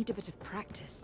need a bit of practice.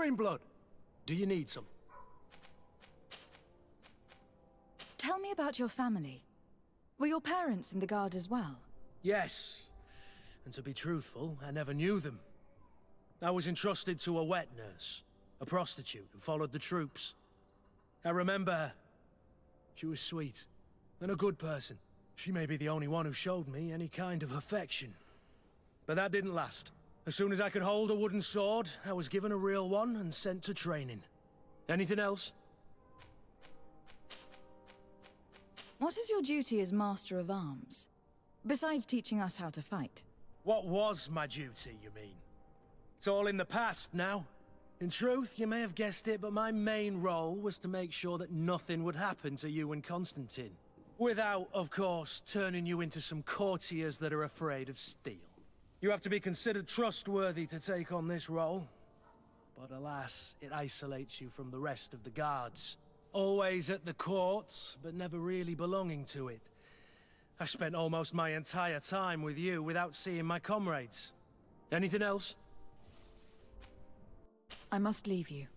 You're in blood. Do you need some? Tell me about your family. Were your parents in the Guard as well? Yes. And to be truthful, I never knew them. I was entrusted to a wet nurse, a prostitute who followed the troops. I remember her. She was sweet, and a good person. She may be the only one who showed me any kind of affection. But that didn't last. As soon as I could hold a wooden sword, I was given a real one and sent to training. Anything else? What is your duty as Master of Arms? Besides teaching us how to fight. What was my duty, you mean? It's all in the past now. In truth, you may have guessed it, but my main role was to make sure that nothing would happen to you and Constantine. Without, of course, turning you into some courtiers that are afraid of steel. You have to be considered trustworthy to take on this role. But alas, it isolates you from the rest of the guards. Always at the court, but never really belonging to it. I spent almost my entire time with you without seeing my comrades. Anything else? I must leave you.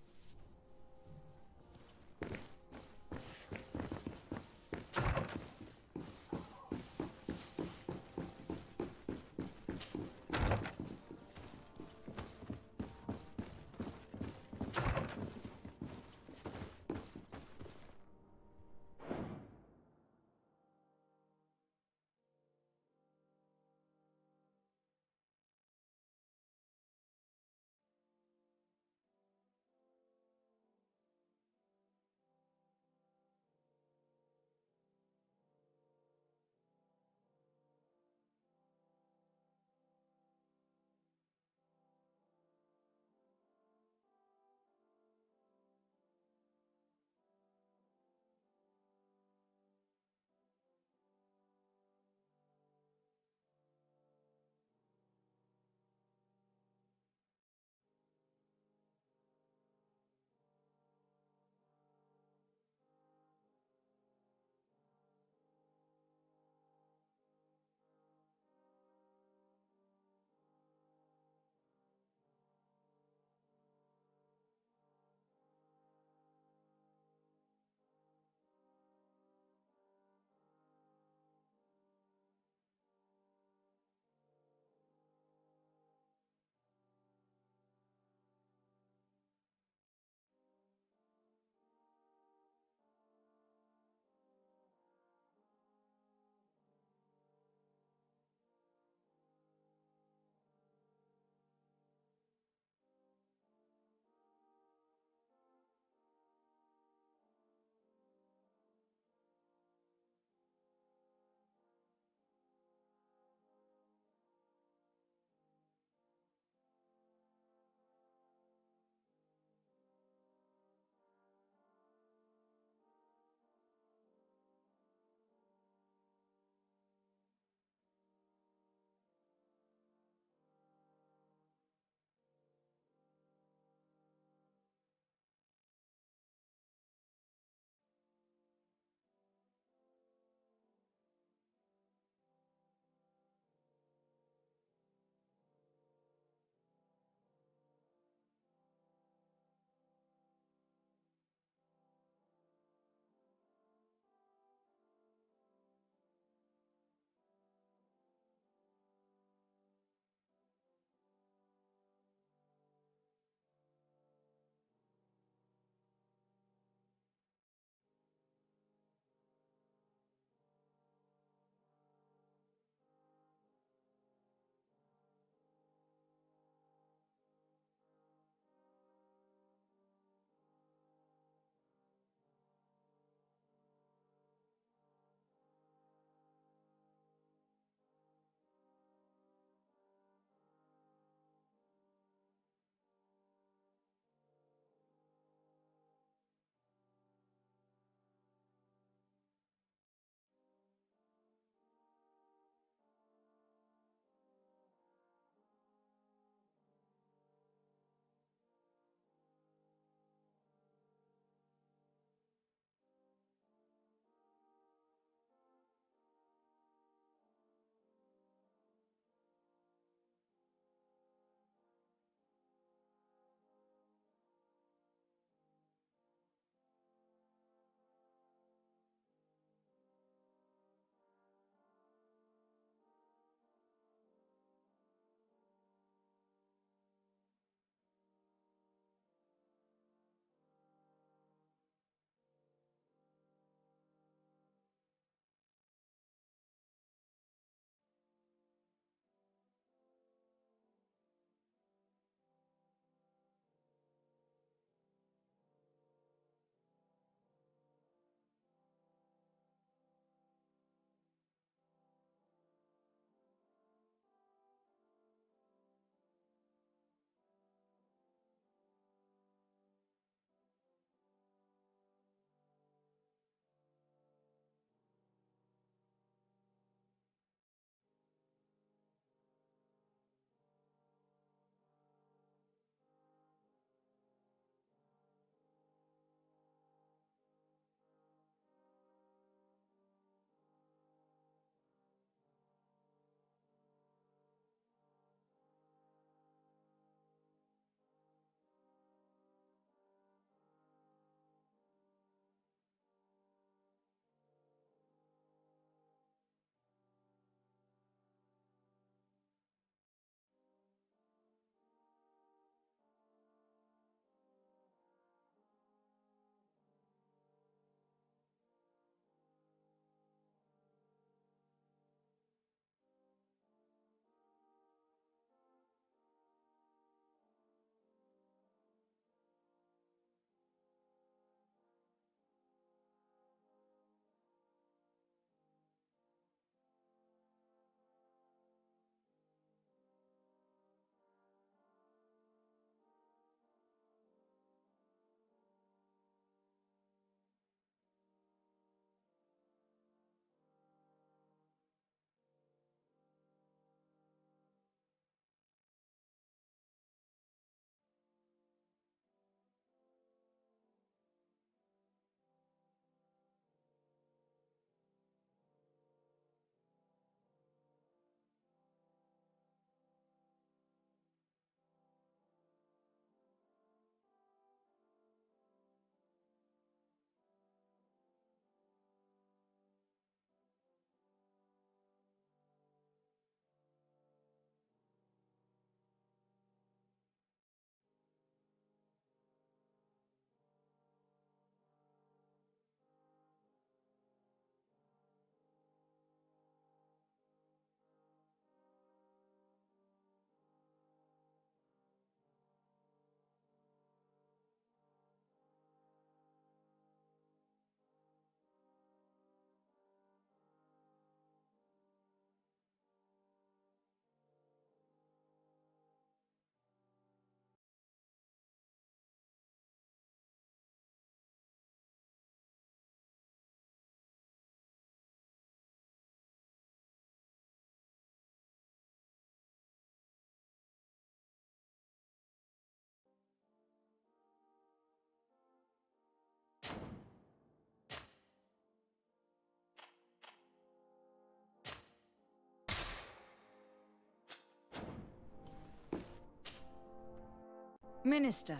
Minister.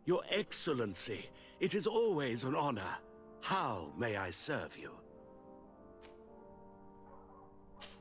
Your Excellency, it is always an honor. How may I serve you?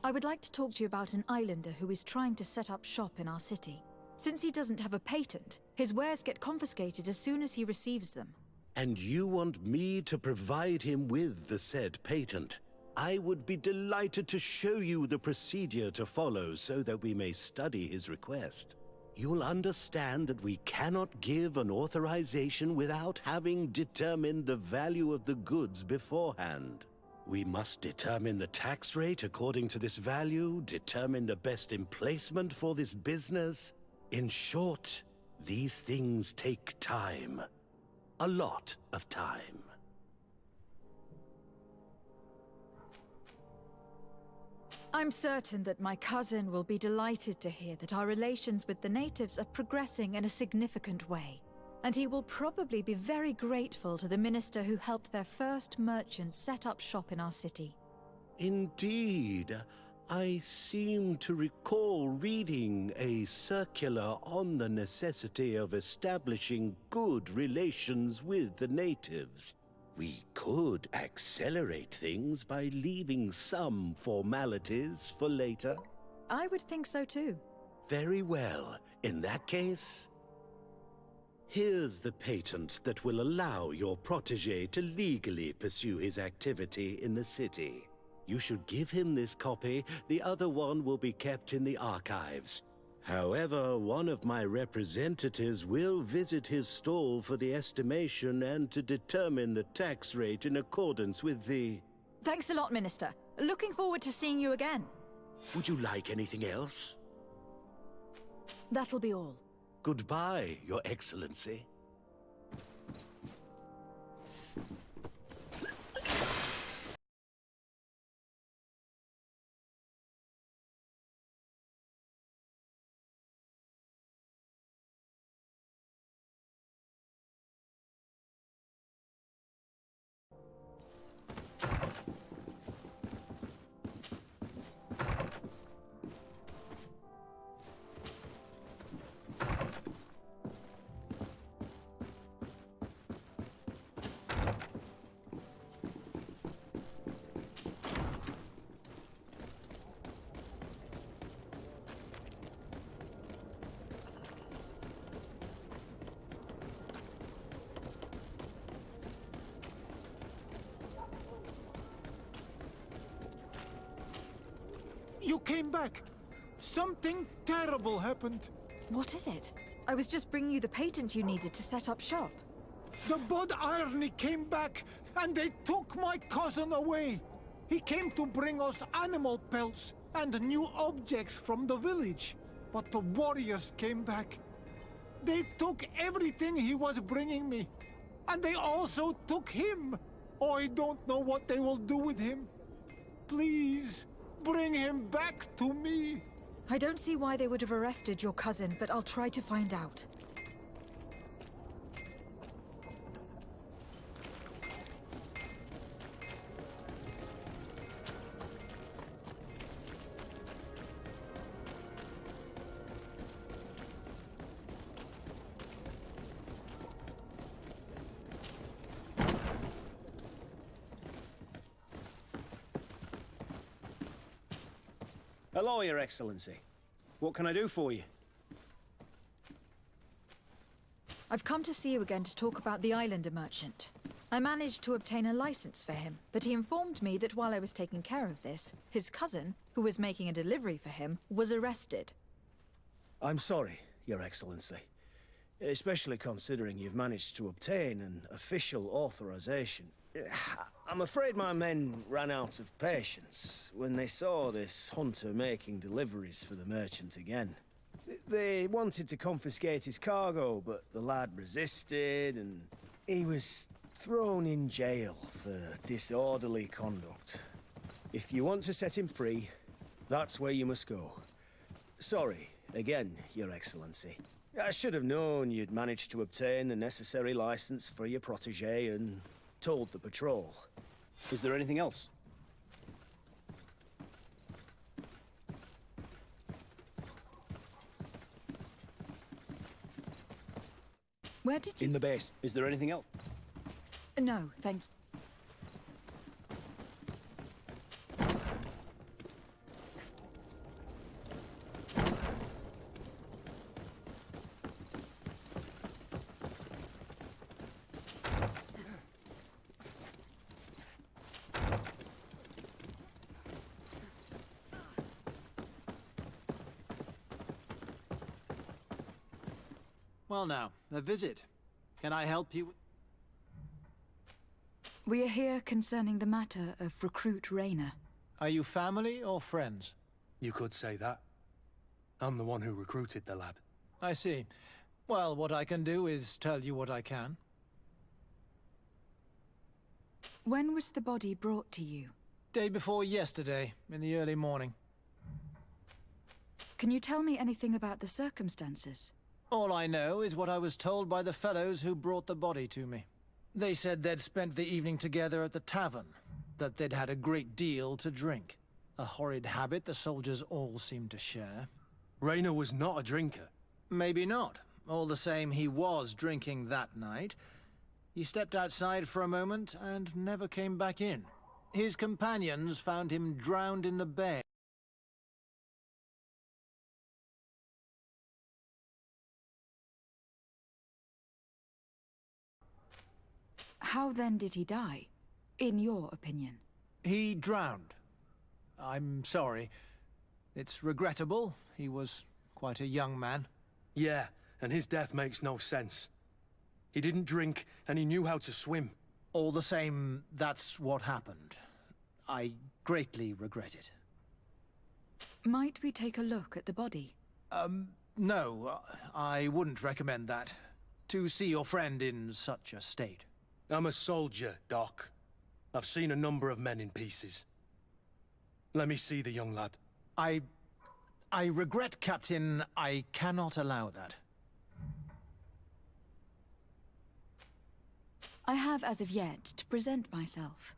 I would like to talk to you about an islander who is trying to set up shop in our city. Since he doesn't have a patent, his wares get confiscated as soon as he receives them. And you want me to provide him with the said patent? I would be delighted to show you the procedure to follow so that we may study his request. You'll understand that we cannot give an authorization without having determined the value of the goods beforehand. We must determine the tax rate according to this value, determine the best emplacement for this business. In short, these things take time. A lot of time. I'm certain that my cousin will be delighted to hear that our relations with the natives are progressing in a significant way. And he will probably be very grateful to the minister who helped their first merchant set up shop in our city. Indeed. I seem to recall reading a circular on the necessity of establishing good relations with the natives. We could accelerate things by leaving some formalities for later. I would think so too. Very well. In that case, here's the patent that will allow your protégé to legally pursue his activity in the city. You should give him this copy. The other one will be kept in the archives. However, one of my representatives will visit his stall for the estimation and to determine the tax rate in accordance with the... Thanks a lot, Minister. Looking forward to seeing you again. Would you like anything else? That'll be all. Goodbye, Your Excellency. You came back! Something terrible happened. What is it? I was just bringing you the patent you needed to set up shop. The Bud Irony came back, and they took my cousin away. He came to bring us animal pelts and new objects from the village. But the warriors came back. They took everything he was bringing me. And they also took him. Oh, I don't know what they will do with him. Please, bring him back to me. I don't see why they would have arrested your cousin, but I'll try to find out. Hello, Your Excellency. What can I do for you? I've come to see you again to talk about the Islander merchant. I managed to obtain a license for him, but he informed me that while I was taking care of this, his cousin, who was making a delivery for him, was arrested. I'm sorry, Your Excellency. Especially considering you've managed to obtain an official authorization. I'm afraid my men ran out of patience when they saw this hunter making deliveries for the merchant again. They wanted to confiscate his cargo, but the lad resisted and he was thrown in jail for disorderly conduct. If you want to set him free, that's where you must go. Sorry, again, Your Excellency. I should have known you'd managed to obtain the necessary license for your protégé and told the patrol. Is there anything else? Where did you... In the base. Is there anything else? No, thank... Well now, a visit. Can I help you? We are here concerning the matter of Recruit Rayner. Are you family or friends? You could say that. I'm the one who recruited the lad. I see. Well, what I can do is tell you what I can. When was the body brought to you? Day before yesterday, in the early morning. Can you tell me anything about the circumstances? All I know is what I was told by the fellows who brought the body to me. They said they'd spent the evening together at the tavern, that they'd had a great deal to drink. A horrid habit the soldiers all seemed to share. Rayner was not a drinker. Maybe not. All the same, he was drinking that night. He stepped outside for a moment and never came back in. His companions found him drowned in the bay. How then did he die, in your opinion? He drowned. I'm sorry. It's regrettable. He was quite a young man. Yeah, and his death makes no sense. He didn't drink, and he knew how to swim. All the same, that's what happened. I greatly regret it. Might we take a look at the body? No, I wouldn't recommend that. To see your friend in such a state. I'm a soldier, Doc. I've seen a number of men in pieces. Let me see the young lad. I regret, Captain. I cannot allow that. I have as of yet to present myself.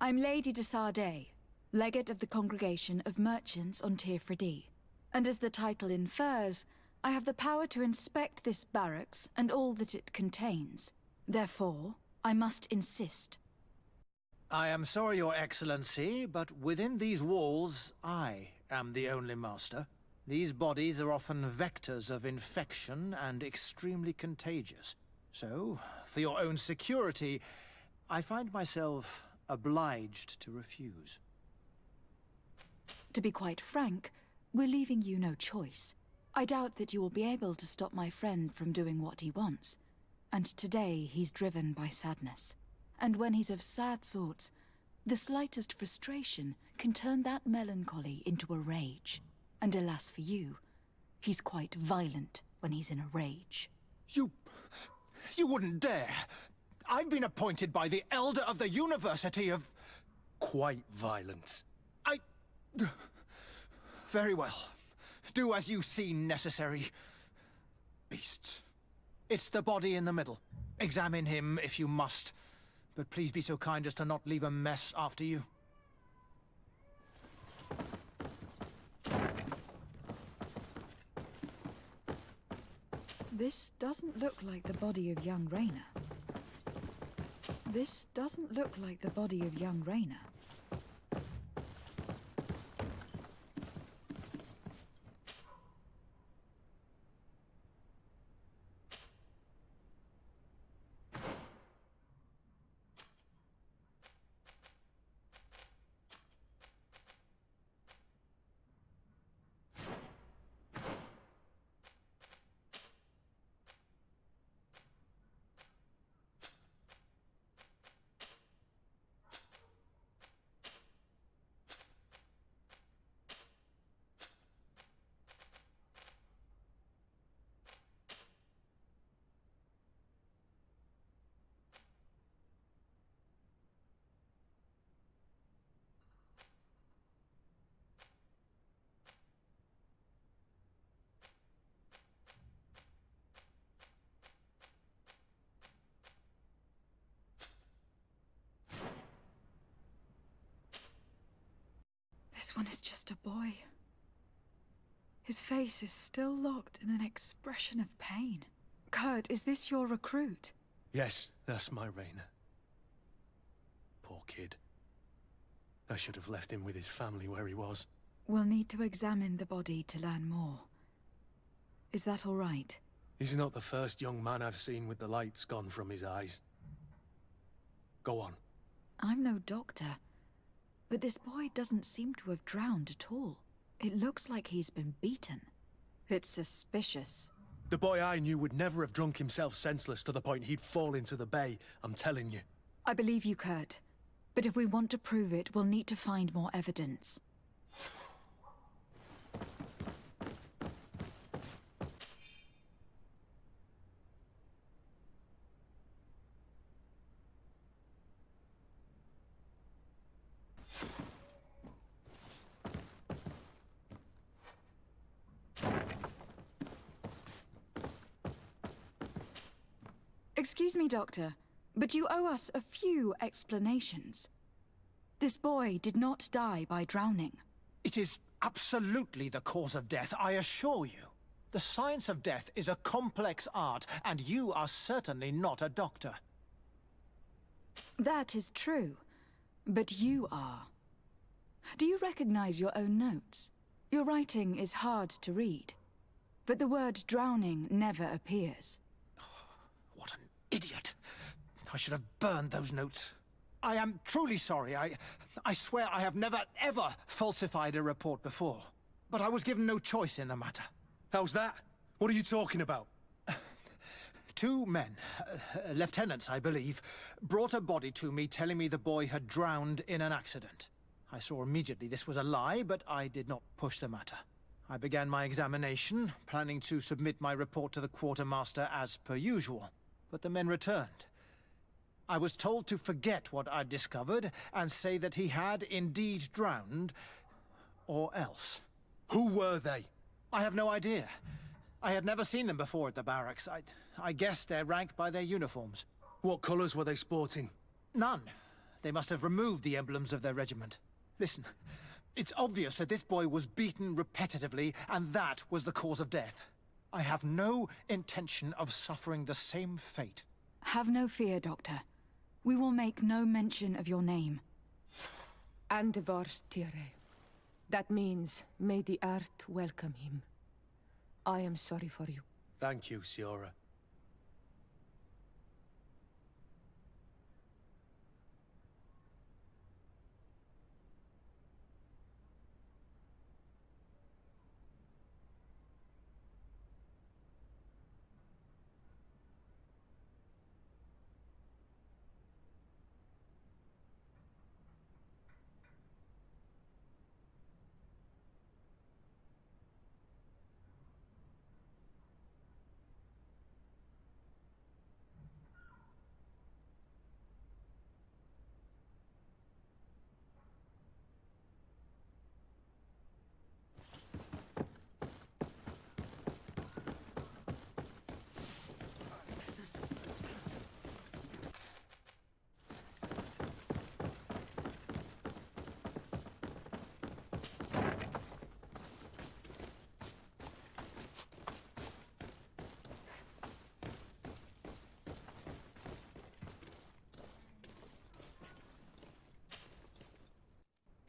I'm Lady de Sardet, Legate of the Congregation of Merchants on Tirfredi. And as the title infers, I have the power to inspect this barracks and all that it contains. Therefore, I must insist. I am sorry, Your Excellency, but within these walls, I am the only master. These bodies are often vectors of infection and extremely contagious. So, for your own security, I find myself obliged to refuse. To be quite frank, we're leaving you no choice. I doubt that you will be able to stop my friend from doing what he wants. And today he's driven by sadness. And when he's of sad sorts, the slightest frustration can turn that melancholy into a rage. And alas for you, he's quite violent when he's in a rage. You wouldn't dare! I've been appointed by the Elder of the University of... Quite violent. Very well. Do as you see necessary. Beasts. It's the body in the middle. Examine him if you must. But please be so kind as to not leave a mess after you. This doesn't look like the body of young Rayner. This doesn't look like the body of young Rayner. This one is just a boy. His face is still locked in an expression of pain. Kurt, is this your recruit? Yes, that's my Rainer. Poor kid. I should have left him with his family where he was. We'll need to examine the body to learn more. Is that all right? He's not the first young man I've seen with the lights gone from his eyes. Go on. I'm no doctor, but this boy doesn't seem to have drowned at all. It looks like he's been beaten. It's suspicious. The boy I knew would never have drunk himself senseless to the point he'd fall into the bay, I'm telling you. I believe you, Kurt. But if we want to prove it, we'll need to find more evidence. Excuse me, Doctor, but you owe us a few explanations. This boy did not die by drowning. It is absolutely the cause of death, I assure you. The science of death is a complex art, and you are certainly not a doctor. That is true, but you are. Do you recognize your own notes? Your writing is hard to read, but the word drowning never appears. What an idiot. I should have burned those notes. I am truly sorry. I swear I have never, ever falsified a report before. But I was given no choice in the matter. How's that? What are you talking about? 2 men, lieutenants I believe, brought a body to me telling me the boy had drowned in an accident. I saw immediately this was a lie, but I did not push the matter. I began my examination, planning to submit my report to the quartermaster as per usual. But the men returned. I was told to forget what I'd discovered and say that he had indeed drowned, or else. Who were they? I have no idea. I had never seen them before at the barracks. I guessed their rank by their uniforms. What colours were they sporting? None. They must have removed the emblems of their regiment. Listen, it's obvious that this boy was beaten repetitively, and that was the cause of death. I have no intention of suffering the same fate. Have no fear, Doctor. We will make no mention of your name. Andevars Tire. That means, may the earth welcome him. I am sorry for you. Thank you, Siora.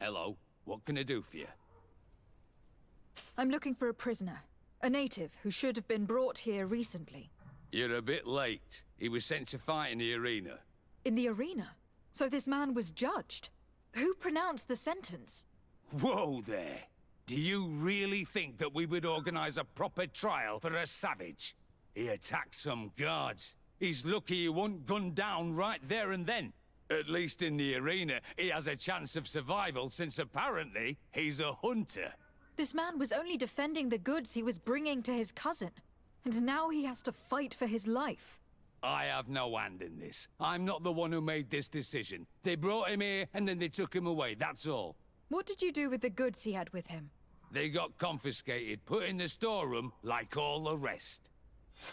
Hello, what can I do for you? I'm looking for a prisoner. A native who should have been brought here recently. You're a bit late. He was sent to fight in the arena. In the arena? So this man was judged? Who pronounced the sentence? Whoa there! Do you really think that we would organize a proper trial for a savage? He attacked some guards. He's lucky he wasn't gunned down right there and then. At least in the arena, he has a chance of survival since apparently he's a hunter. This man was only defending the goods he was bringing to his cousin. And now he has to fight for his life. I have no hand in this. I'm not the one who made this decision. They brought him here and then they took him away, that's all. What did you do with the goods he had with him? They got confiscated, put in the storeroom like all the rest.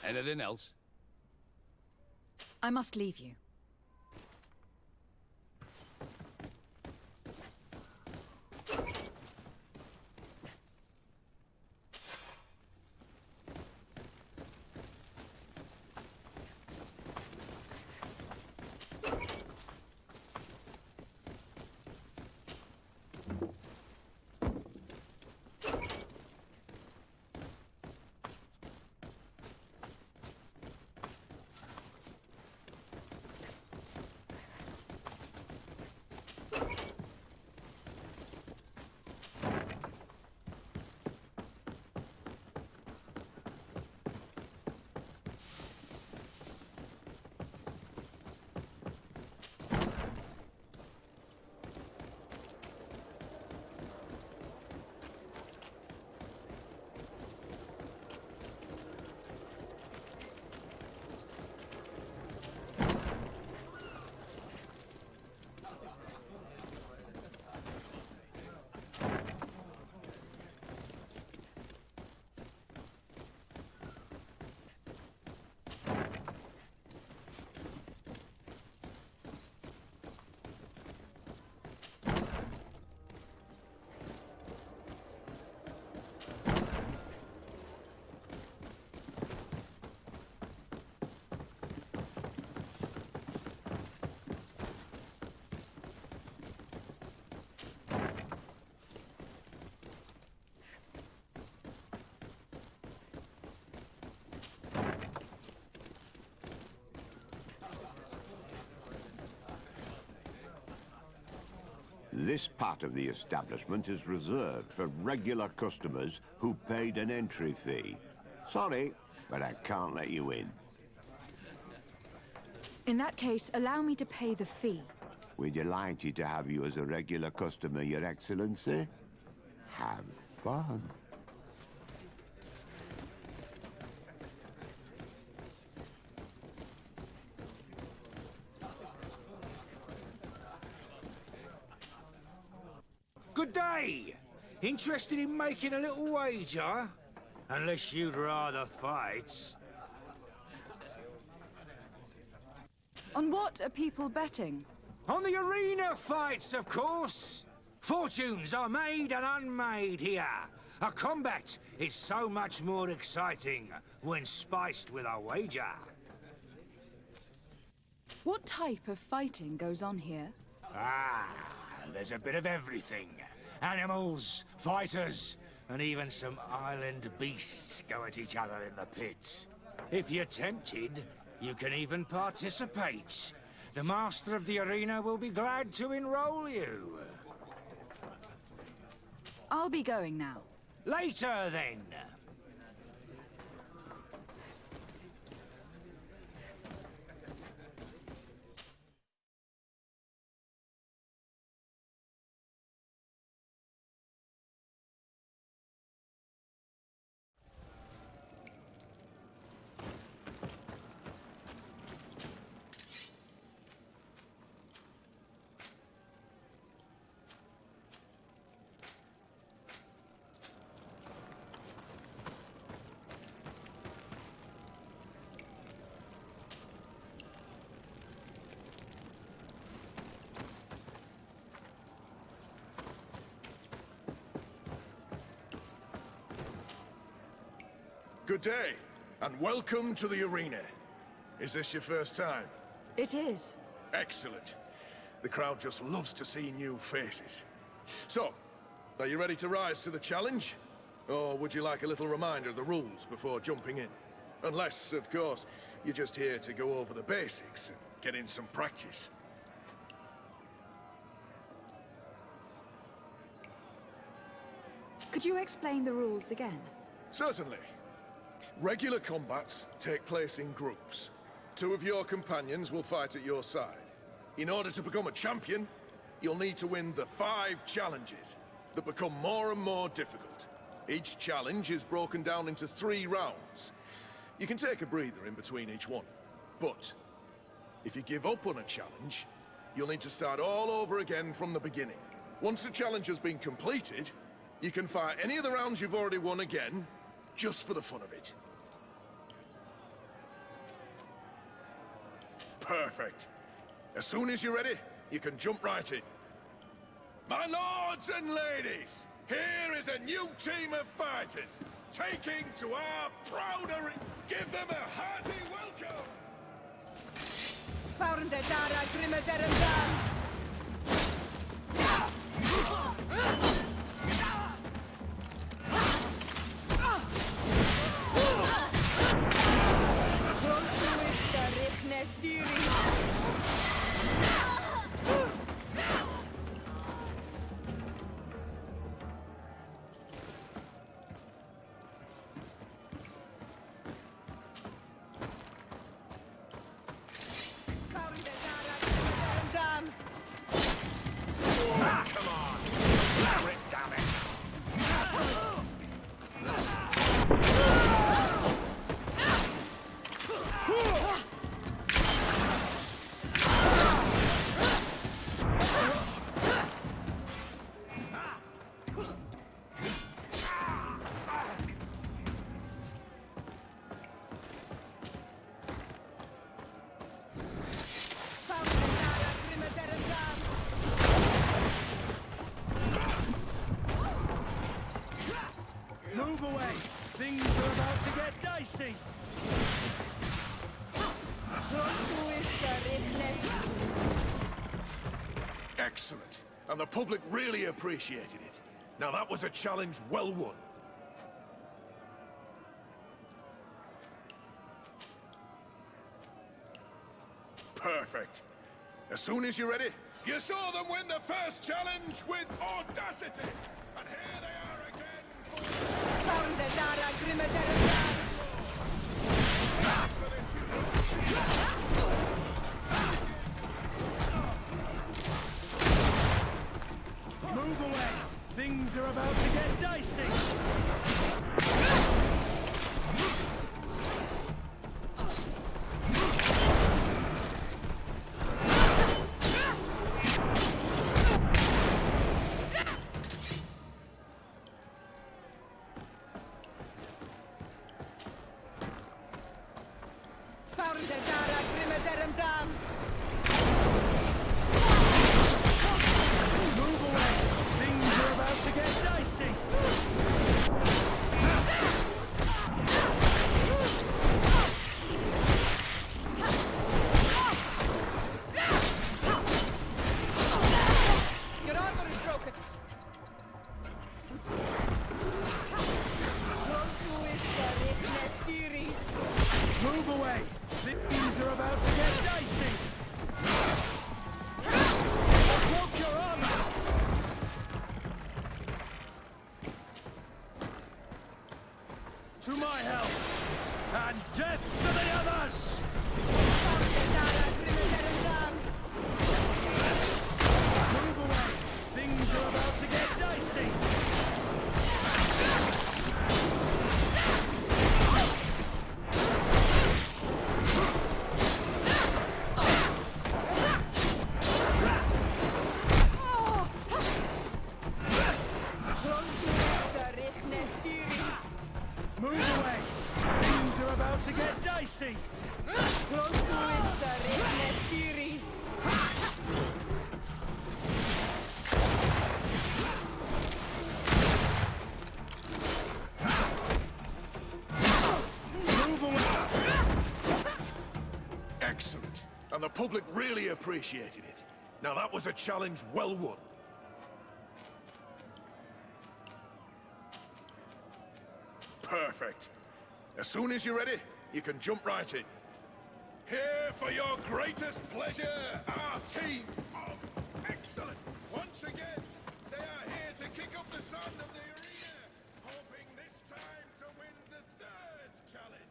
Anything else? I must leave you. This part of the establishment is reserved for regular customers who paid an entry fee. Sorry, but I can't let you in. In that case, allow me to pay the fee. We're delighted to have you as a regular customer, Your Excellency. Have fun. Good day. Interested in making a little wager? Unless you'd rather fight. On what are people betting? On the arena fights, of course. Fortunes are made and unmade here. A combat is so much more exciting when spiced with a wager. What type of fighting goes on here? Ah, there's a bit of everything. Animals, fighters, and even some island beasts go at each other in the pit. If you're tempted, you can even participate. The master of the arena will be glad to enroll you. I'll be going now. Later, then. Good day, and welcome to the arena. Is this your first time? It is. Excellent. The crowd just loves to see new faces. So, are you ready to rise to the challenge? Or would you like a little reminder of the rules before jumping in? Unless, of course, you're just here to go over the basics and get in some practice. Could you explain the rules again? Certainly. Regular combats take place in groups. 2 of your companions will fight at your side. In order to become a champion, you'll need to win the 5 challenges that become more and more difficult. Each challenge is broken down into 3 rounds. You can take a breather in between each one. But if you give up on a challenge, you'll need to start all over again from the beginning. Once the challenge has been completed, you can fight any of the rounds you've already won again, just for the fun of it. Perfect. As soon as you're ready, you can jump right in. My lords and ladies, here is a new team of fighters, taking to our proud arena. Give them a hearty welcome! Come on! Power it, damn it! Move away! Things are about to get dicey! Excellent. And the public really appreciated it. Now that was a challenge well won. Perfect. As soon as you're ready, you saw them win the first challenge with audacity! And here they are again! Move away! Things are about to get dicey! Move away! Things are about to get dicey! Your armor is broken. Move away! Things are about to get dicey! Broke your armor! To my help! And death to the others! Move away! Things are about to get dicey! Move away! Things are about to get dicey! Move away! Excellent. And the public really appreciated it. Now that was a challenge well won. Perfect. As soon as you're ready, you can jump right in. Here for your greatest pleasure, our team of excellent. Once again, they are here to kick up the sound of the arena, hoping this time to win the third challenge.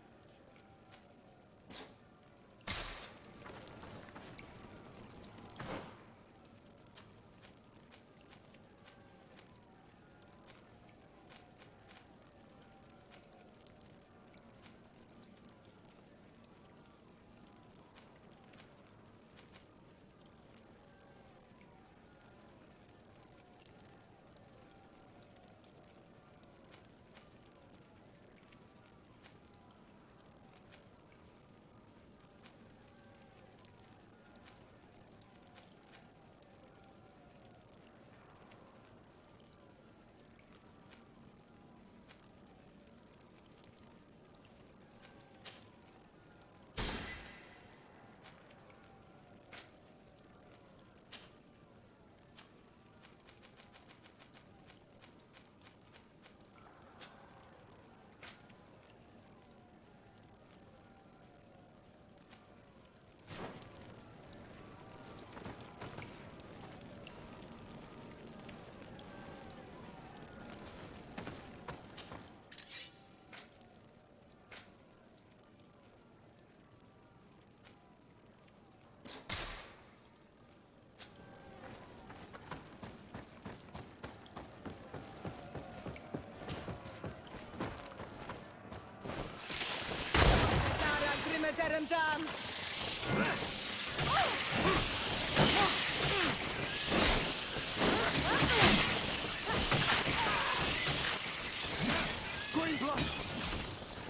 Green blood!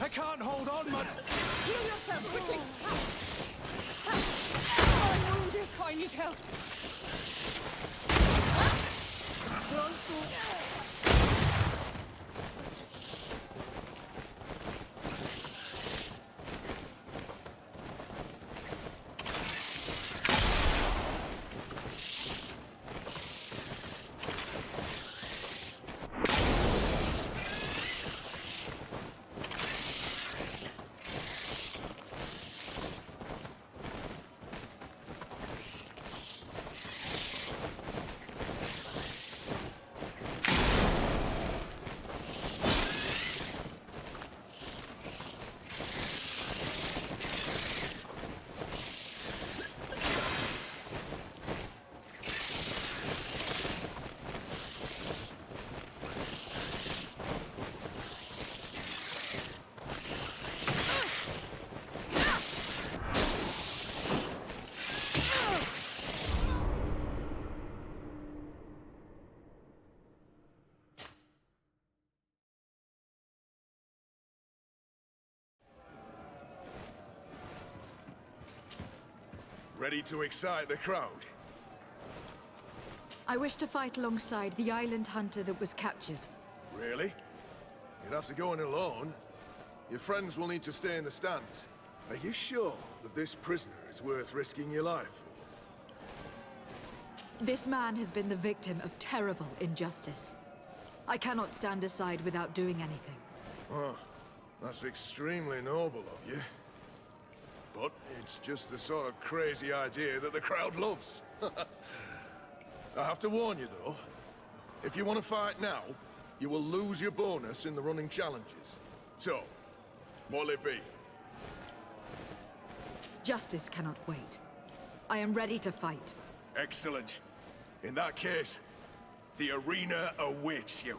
I can't hold on much! Heal yourself, quickly! I'm wounded. I need help. Ready to excite the crowd? I wish to fight alongside the island hunter that was captured. Really? You'd have to go in alone. Your friends will need to stay in the stands. Are you sure that this prisoner is worth risking your life for? This man has been the victim of terrible injustice. I cannot stand aside without doing anything. Oh, that's extremely noble of you. But it's just the sort of crazy idea that the crowd loves. I have to warn you, though. If you want to fight now, you will lose your bonus in the running challenges. So, what'll it be? Justice cannot wait. I am ready to fight. Excellent. In that case, the arena awaits you.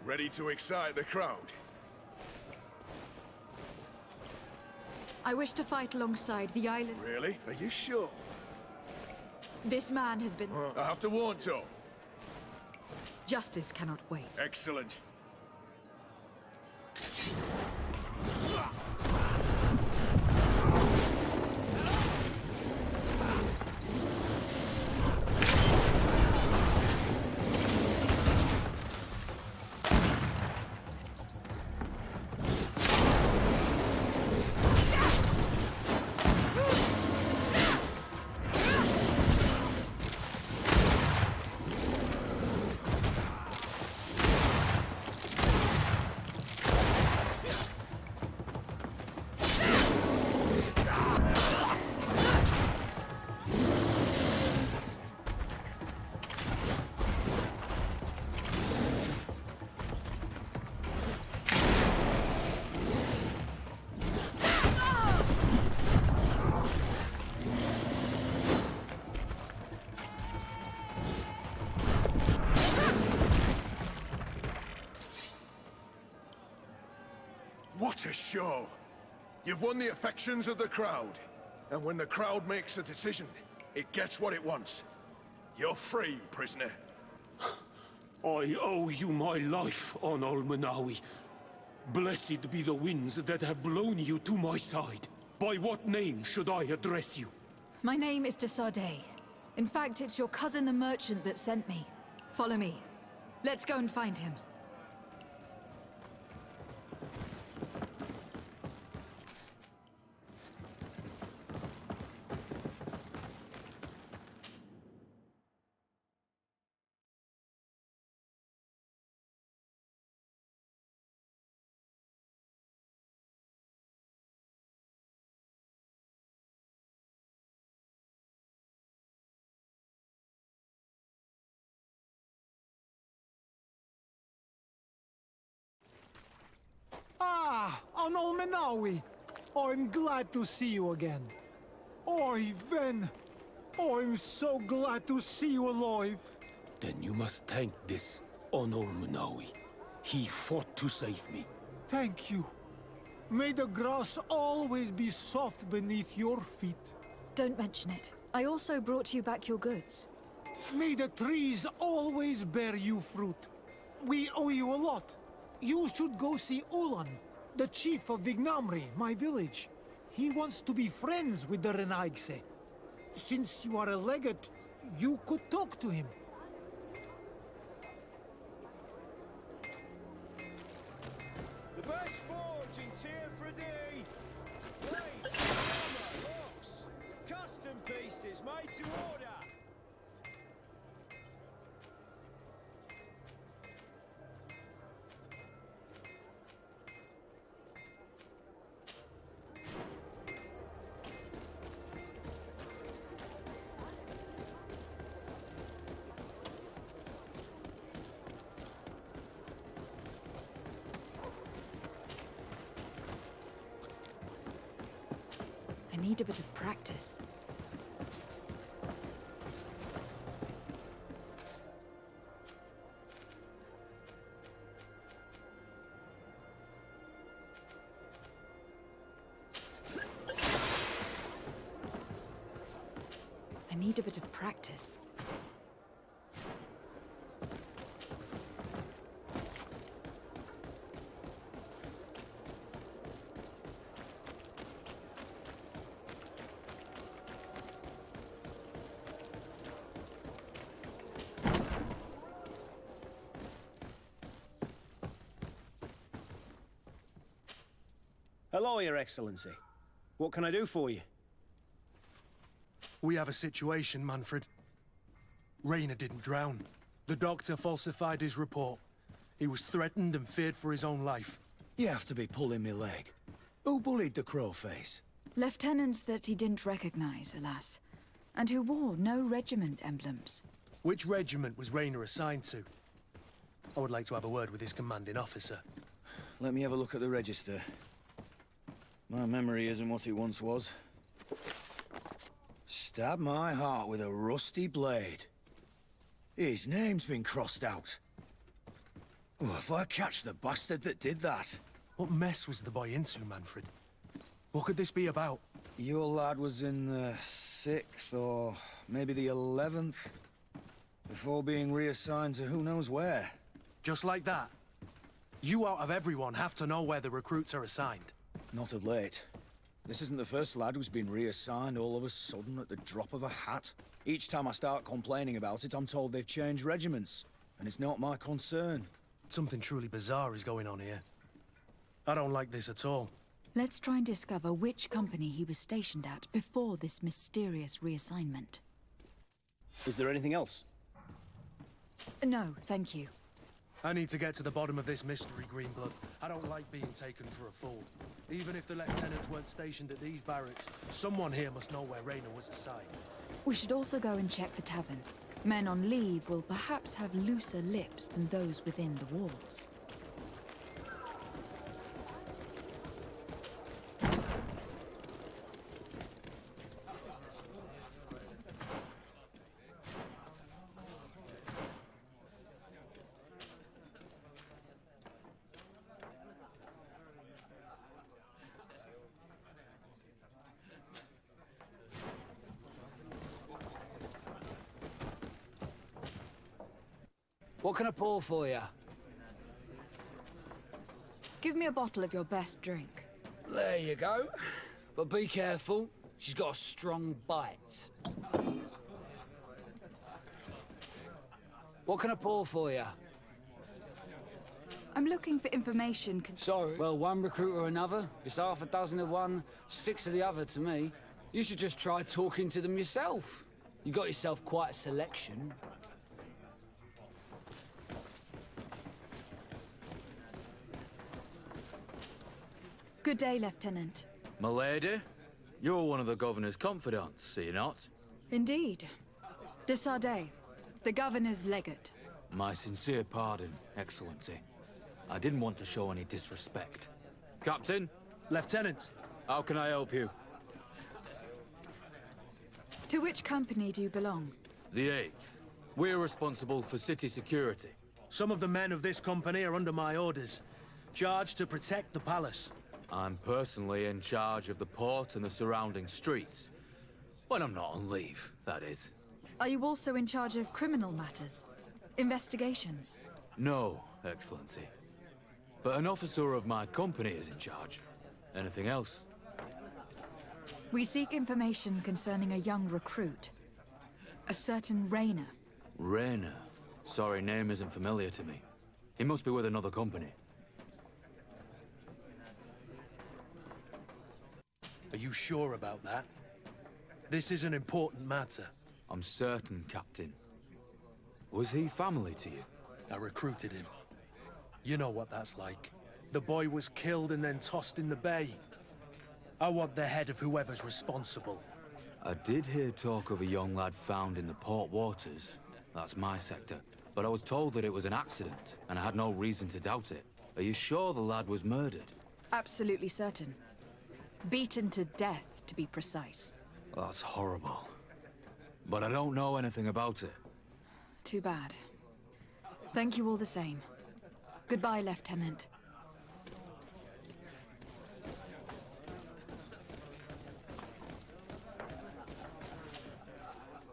Ready to excite the crowd? I wish to fight alongside the island. Really? Are you sure? This man has been... I have to warn you. Justice cannot wait. Excellent. What a show! You've won the affections of the crowd. And when the crowd makes a decision, it gets what it wants. You're free, prisoner. I owe you my life, Onol Manawi. Blessed be the winds that have blown you to my side. By what name should I address you? My name is Desade. In fact, it's your cousin the merchant that sent me. Follow me. Let's go and find him. Ah, Onol Menawi. I'm glad to see you again. Oi, Ven. I'm so glad to see you alive. Then you must thank this Onol Manawi. He fought to save me. Thank you. May the grass always be soft beneath your feet. Don't mention it. I also brought you back your goods. May the trees always bear you fruit. We owe you a lot. You should go see Ulan, the chief of Vignamri, my village. He wants to be friends with the Renaigse. Since you are a legate, you could talk to him. The best Obey to order! I need a bit of practice. I need a bit of practice. Hello, Your Excellency. What can I do for you? We have a situation, Manfred. Rainer didn't drown. The doctor falsified his report. He was threatened and feared for his own life. You have to be pulling me leg. Who bullied the crowface? Lieutenants that he didn't recognize, alas, and who wore no regiment emblems. Which regiment was Rainer assigned to? I would like to have a word with his commanding officer. Let me have a look at the register. My memory isn't what it once was. Stab my heart with a rusty blade. His name's been crossed out. Oh, if I catch the bastard that did that. What mess was the boy into, Manfred? What could this be about? Your lad was in the 6th or maybe the 11th, before being reassigned to who knows where. Just like that? You out of everyone have to know where the recruits are assigned. Not of late. This isn't the first lad who's been reassigned all of a sudden at the drop of a hat. Each time I start complaining about it, I'm told they've changed regiments, and it's not my concern. Something truly bizarre is going on here. I don't like this at all. Let's try and discover which company he was stationed at before this mysterious reassignment. Is there anything else? No, thank you. I need to get to the bottom of this mystery, Greenblood. I don't like being taken for a fool. Even if the lieutenants weren't stationed at these barracks, someone here must know where Rainer was assigned. We should also go and check the tavern. Men on leave will perhaps have looser lips than those within the walls. What can I pour for you? Give me a bottle of your best drink. There you go. But be careful, she's got a strong bite. What can I pour for you? I'm looking for information Sorry. Well, one recruit or another. It's half a dozen of one, 6 of the other to me. You should just try talking to them yourself. You got yourself quite a selection. Good day, Lieutenant. Milady, you're one of the governor's confidants, are you not? Indeed. De Sardet, the governor's legate. My sincere pardon, Excellency. I didn't want to show any disrespect. Captain? Lieutenant! How can I help you? To which company do you belong? The 8th. We're responsible for city security. Some of the men of this company are under my orders, charged to protect the palace. I'm personally in charge of the port and the surrounding streets. When I'm not on leave, that is. Are you also in charge of criminal matters? Investigations? No, Excellency. But an officer of my company is in charge. Anything else? We seek information concerning a young recruit. A certain Rainer. Rainer? Sorry, name isn't familiar to me. He must be with another company. Are you sure about that? This is an important matter. I'm certain, Captain. Was he family to you? I recruited him. You know what that's like. The boy was killed and then tossed in the bay. I want the head of whoever's responsible. I did hear talk of a young lad found in the port waters. That's my sector. But I was told that it was an accident, and I had no reason to doubt it. Are you sure the lad was murdered? Absolutely certain. Beaten to death, to be precise. That's horrible. But I don't know anything about it. Too bad. Thank you all the same. Goodbye, Lieutenant.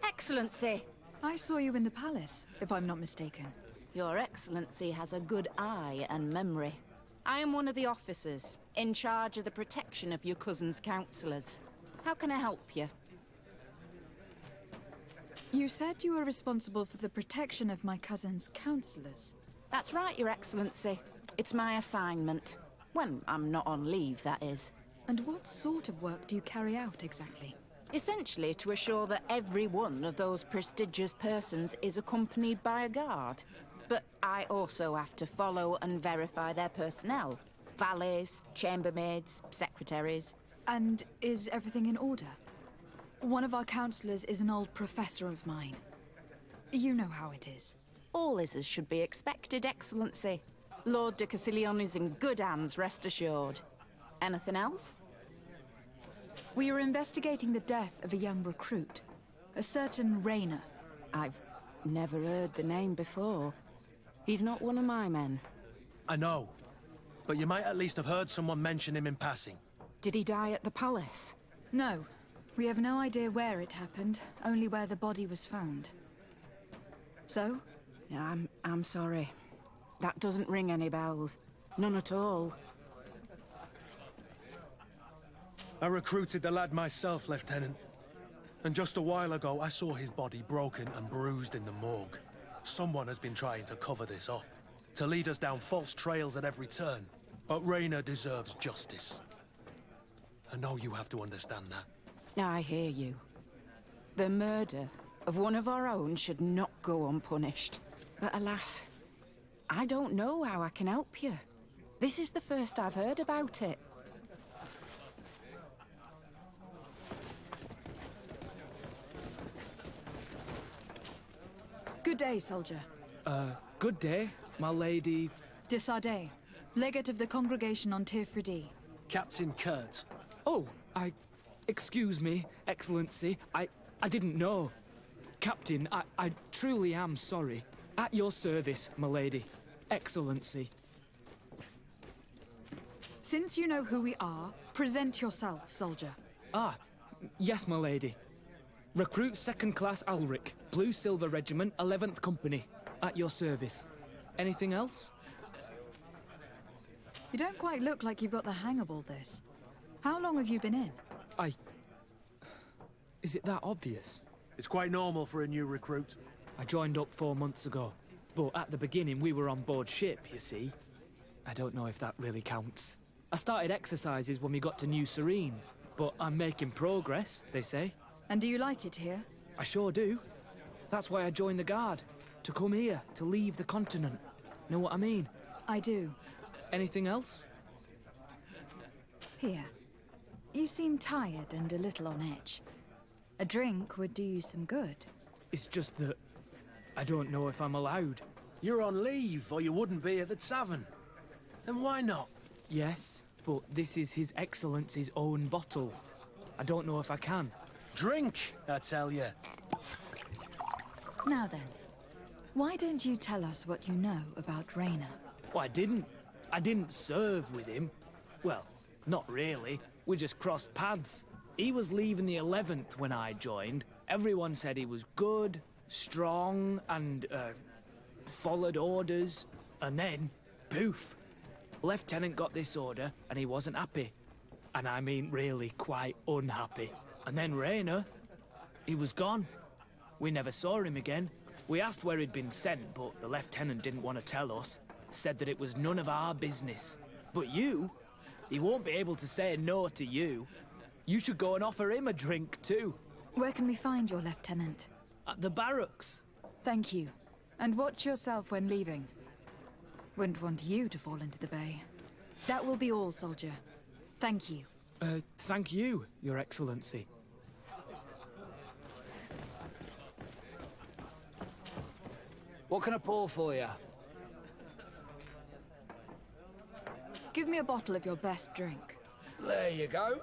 Excellency! I saw you in the palace, if I'm not mistaken. Your Excellency has a good eye and memory. I am one of the officers, in charge of the protection of your cousin's councillors. How can I help you? You said you were responsible for the protection of my cousin's councillors. That's right, Your Excellency. It's my assignment. When I'm not on leave, that is. And what sort of work do you carry out, exactly? Essentially to assure that every one of those prestigious persons is accompanied by a guard. But I also have to follow and verify their personnel. Valets, chambermaids, secretaries. And is everything in order? One of our councillors is an old professor of mine. You know how it is. All is as should be expected, Excellency. Lord de Castiglione is in good hands, rest assured. Anything else? We are investigating the death of a young recruit. A certain Rainer. I've never heard the name before. He's not one of my men. I know. But you might at least have heard someone mention him in passing. Did he die at the palace? No. We have no idea where it happened, only where the body was found. So? I'm sorry. That doesn't ring any bells. None at all. I recruited the lad myself, Lieutenant. And just a while ago, I saw his body broken and bruised in the morgue. Someone has been trying to cover this up, to lead us down false trails at every turn. But Rainer deserves justice. I know you have to understand that. I hear you. The murder of one of our own should not go unpunished. But alas, I don't know how I can help you. This is the first I've heard about it. Good day, soldier. Good day, my lady... De Sardet, legate of the Congregation on Tirfredi. Captain Kurt. Oh, excuse me, Excellency. I didn't know. Captain, I truly am sorry. At your service, my lady. Excellency. Since you know who we are, present yourself, soldier. Ah, yes, my lady. Recruit 2nd Class Alric, Blue Silver Regiment, 11th Company. At your service. Anything else? You don't quite look like you've got the hang of all this. How long have you been in? Is it that obvious? It's quite normal for a new recruit. I joined up 4 months ago. But at the beginning, we were on board ship, you see. I don't know if that really counts. I started exercises when we got to New Serene. But I'm making progress, they say. And do you like it here? I sure do. That's why I joined the Guard. To come here, to leave the continent. Know what I mean? I do. Anything else? Here. You seem tired and a little on edge. A drink would do you some good. It's just that I don't know if I'm allowed. You're on leave, or you wouldn't be at the tavern. Then why not? Yes, but this is His Excellency's own bottle. I don't know if I can. Drink, I tell you. Now then, why don't you tell us what you know about Rainer? Well, I didn't serve with him. Well, not really. We just crossed paths. He was leaving the 11th when I joined. Everyone said he was good, strong, and, followed orders. And then, poof. Lieutenant got this order, and he wasn't happy. And I mean really quite unhappy. And then Rainer, he was gone. We never saw him again. We asked where he'd been sent, but the lieutenant didn't want to tell us. Said that it was none of our business. But you, he won't be able to say no to you. You should go and offer him a drink too. Where can we find your lieutenant? At the barracks. Thank you. And watch yourself when leaving. Wouldn't want you to fall into the bay. That will be all, soldier. Thank you. Thank you, Your Excellency. What can I pour for you? Give me a bottle of your best drink. There you go.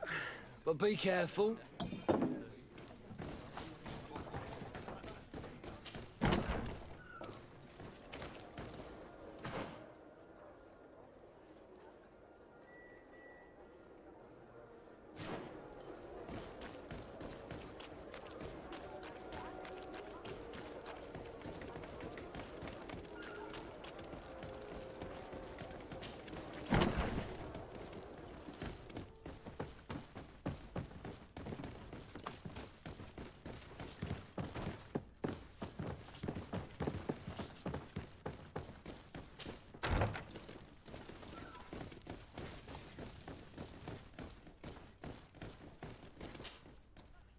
But be careful.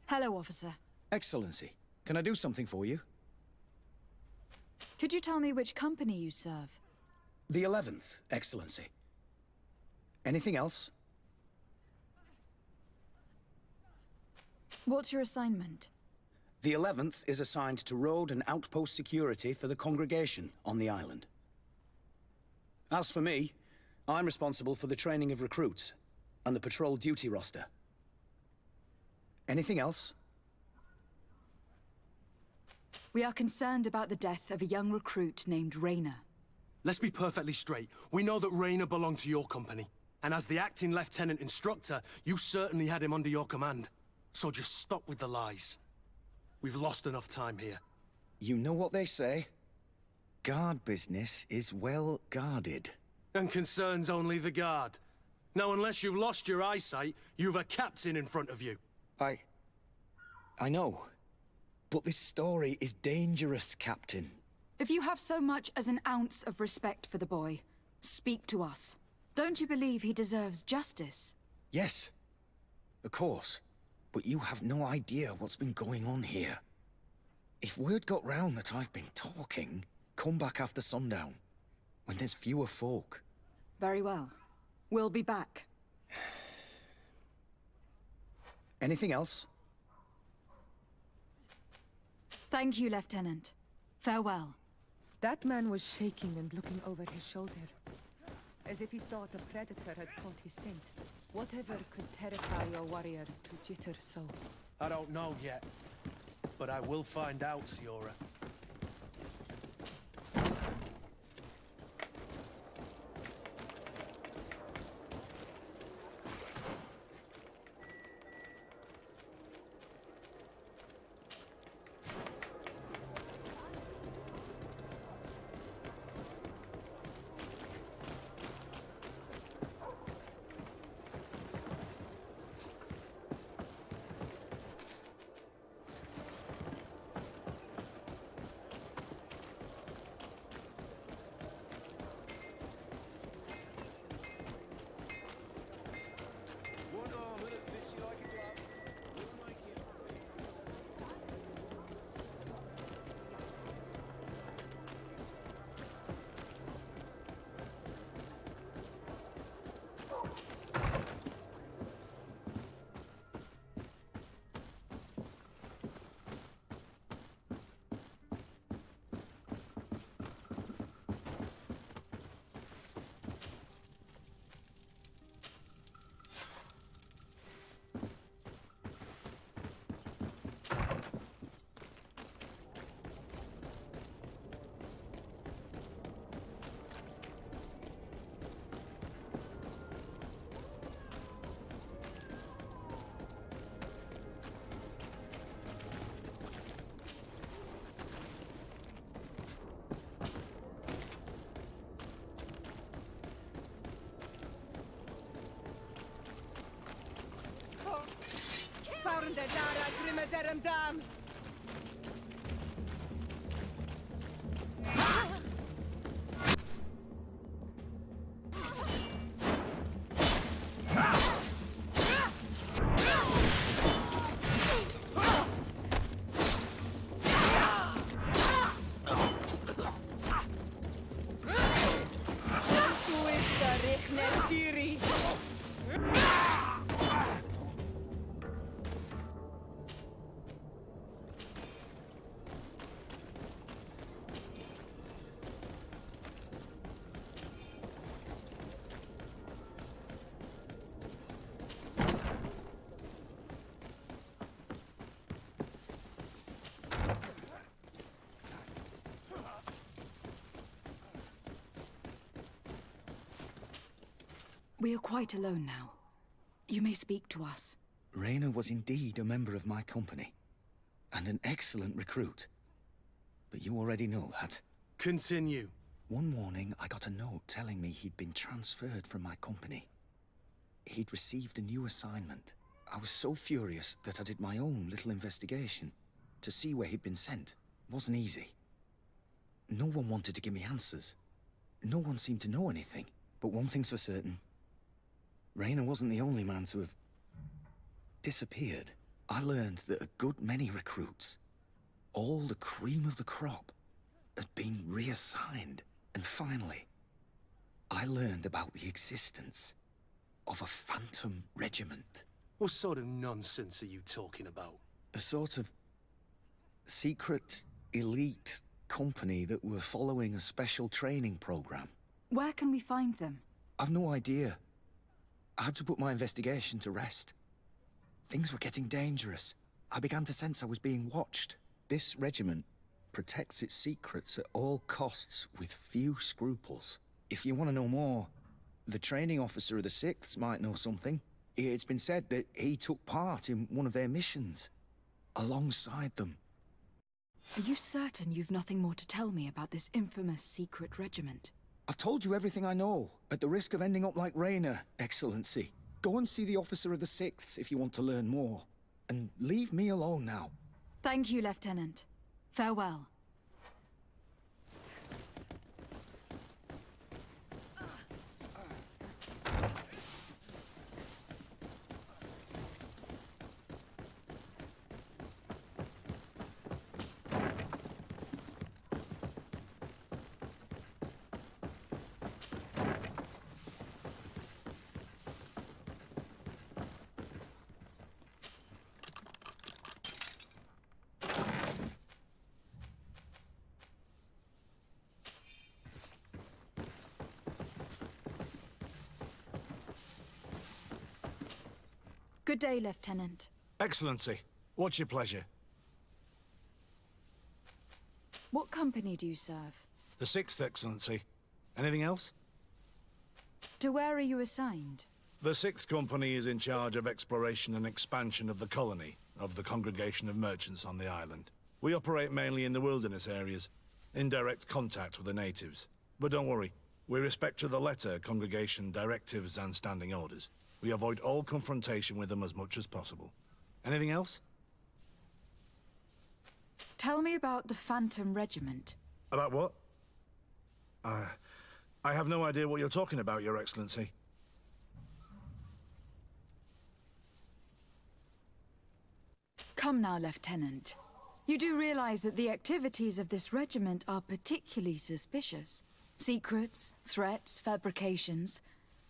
Hello, officer. Excellency, can I do something for you? Could you tell me which company you serve? The 11th, Excellency. Anything else? What's your assignment? The 11th is assigned to road and outpost security for the congregation on the island. As for me, I'm responsible for the training of recruits and the patrol duty roster. Anything else? We are concerned about the death of a young recruit named Rayner. Let's be perfectly straight. We know that Rayner belonged to your company. And as the acting lieutenant instructor, you certainly had him under your command. So just stop with the lies. We've lost enough time here. You know what they say? Guard business is well guarded. And concerns only the guard. Now, unless you've lost your eyesight, you've a captain in front of you. I know. But this story is dangerous, Captain. If you have so much as an ounce of respect for the boy, speak to us. Don't you believe he deserves justice? Yes, of course. But you have no idea what's been going on here. If word got round that I've been talking, come back after sundown, when there's fewer folk. Very well. We'll be back. Anything else? Thank you, Lieutenant. Farewell. That man was shaking and looking over his shoulder, as if he thought a predator had caught his scent. Whatever could terrify your warriors to jitter so? I don't know yet, but I will find out, Siora. Found der Dara Grimmer Dam. Nestiri! We are quite alone now. You may speak to us. Raina was indeed a member of my company, and an excellent recruit. But you already know that. Continue. One morning, I got a note telling me he'd been transferred from my company. He'd received a new assignment. I was so furious that I did my own little investigation to see where he'd been sent. It wasn't easy. No one wanted to give me answers. No one seemed to know anything. But one thing's for certain. Raina wasn't the only man to have disappeared. I learned that a good many recruits, all the cream of the crop, had been reassigned. And finally, I learned about the existence of a phantom regiment. What sort of nonsense are you talking about? A sort of secret, elite company that were following a special training program. Where can we find them? I've no idea. I had to put my investigation to rest. Things were getting dangerous. I began to sense I was being watched. This regiment protects its secrets at all costs with few scruples. If you want to know more, the training officer of the 6th might know something. It's been said that he took part in one of their missions, alongside them. Are you certain you've nothing more to tell me about this infamous secret regiment? I've told you everything I know, at the risk of ending up like Raina, Excellency. Go and see the officer of the 6th if you want to learn more. And leave me alone now. Thank you, Lieutenant. Farewell. Good day, Lieutenant. Excellency, what's your pleasure? What company do you serve? The 6th, Excellency. Anything else? To where are you assigned? The 6th Company is in charge of exploration and expansion of the colony of the Congregation of Merchants on the island. We operate mainly in the wilderness areas, in direct contact with the natives. But don't worry, we respect to the letter Congregation directives and standing orders. We avoid all confrontation with them as much as possible. Anything else? Tell me about the Phantom Regiment. About what? I have no idea what you're talking about, Your Excellency. Come now, Lieutenant. You do realize that the activities of this regiment are particularly suspicious. Secrets, threats, fabrications,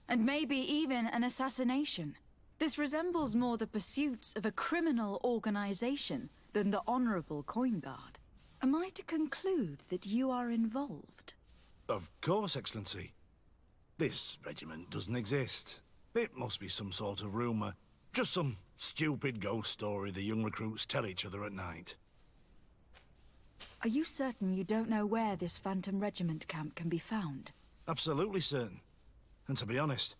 and maybe even an assassination. This resembles more the pursuits of a criminal organization than the honorable coin guard. Am I to conclude that you are involved? Of course, Excellency. This regiment doesn't exist. It must be some sort of rumor. Just some stupid ghost story the young recruits tell each other at night. Are you certain you don't know where this Phantom Regiment camp can be found? Absolutely certain. And to be honest,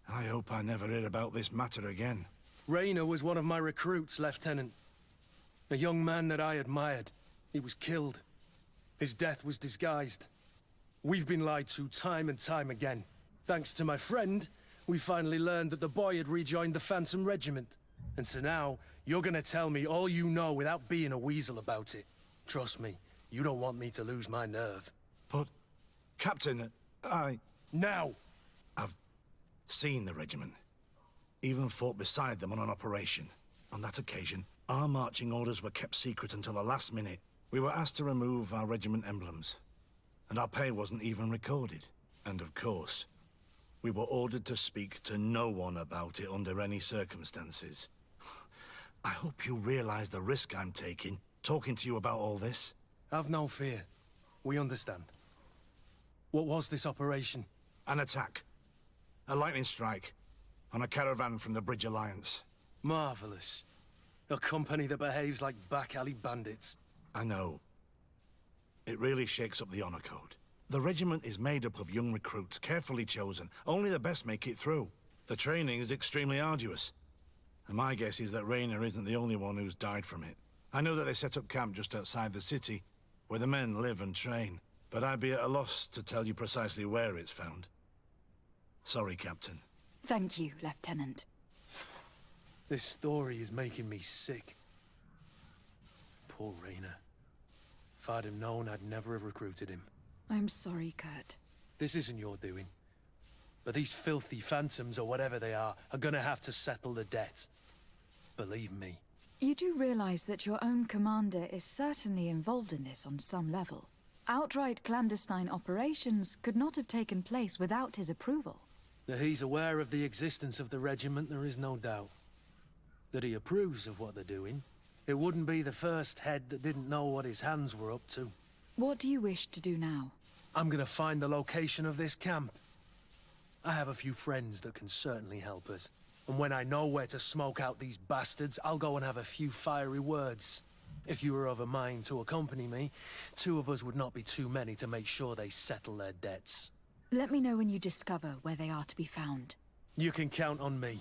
I hope I never hear about this matter again. Raina was one of my recruits, Lieutenant. A young man that I admired. He was killed. His death was disguised. We've been lied to time and time again. Thanks to my friend, we finally learned that the boy had rejoined the Phantom Regiment. And so now, you're gonna tell me all you know without being a weasel about it. Trust me, you don't want me to lose my nerve. But, Captain, Now! I've seen the regiment. Even fought beside them on an operation. On that occasion, our marching orders were kept secret until the last minute. We were asked to remove our regiment emblems. And our pay wasn't even recorded. And of course, We were ordered to speak to no one about it under any circumstances. I hope you realize the risk I'm taking, talking to you about all this. Have no fear. We understand. What was this operation? An attack. A lightning strike. On a caravan from the Bridge Alliance. Marvelous. A company that behaves like back-alley bandits. I know. It really shakes up the honor code. The regiment is made up of young recruits, carefully chosen. Only the best make it through. The training is extremely arduous. And my guess is that Raynor isn't the only one who's died from it. I know that they set up camp just outside the city, where the men live and train. But I'd be at a loss to tell you precisely where it's found. Sorry, Captain. Thank you, Lieutenant. This story is making me sick. Poor Raynor. If I'd have known, I'd never have recruited him. I'm sorry, Kurt. This isn't your doing. But these filthy phantoms, or whatever they are gonna have to settle the debt. Believe me. You do realize that your own commander is certainly involved in this on some level. Outright clandestine operations could not have taken place without his approval. That he's aware of the existence of the regiment, there is no doubt. That he approves of what they're doing. It wouldn't be the first head that didn't know what his hands were up to. What do you wish to do now? I'm gonna find the location of this camp. I have a few friends that can certainly help us. And when I know where to smoke out these bastards, I'll go and have a few fiery words. If you were of a mind to accompany me, 2 of us would not be too many to make sure they settle their debts. Let me know when you discover where they are to be found. You can count on me.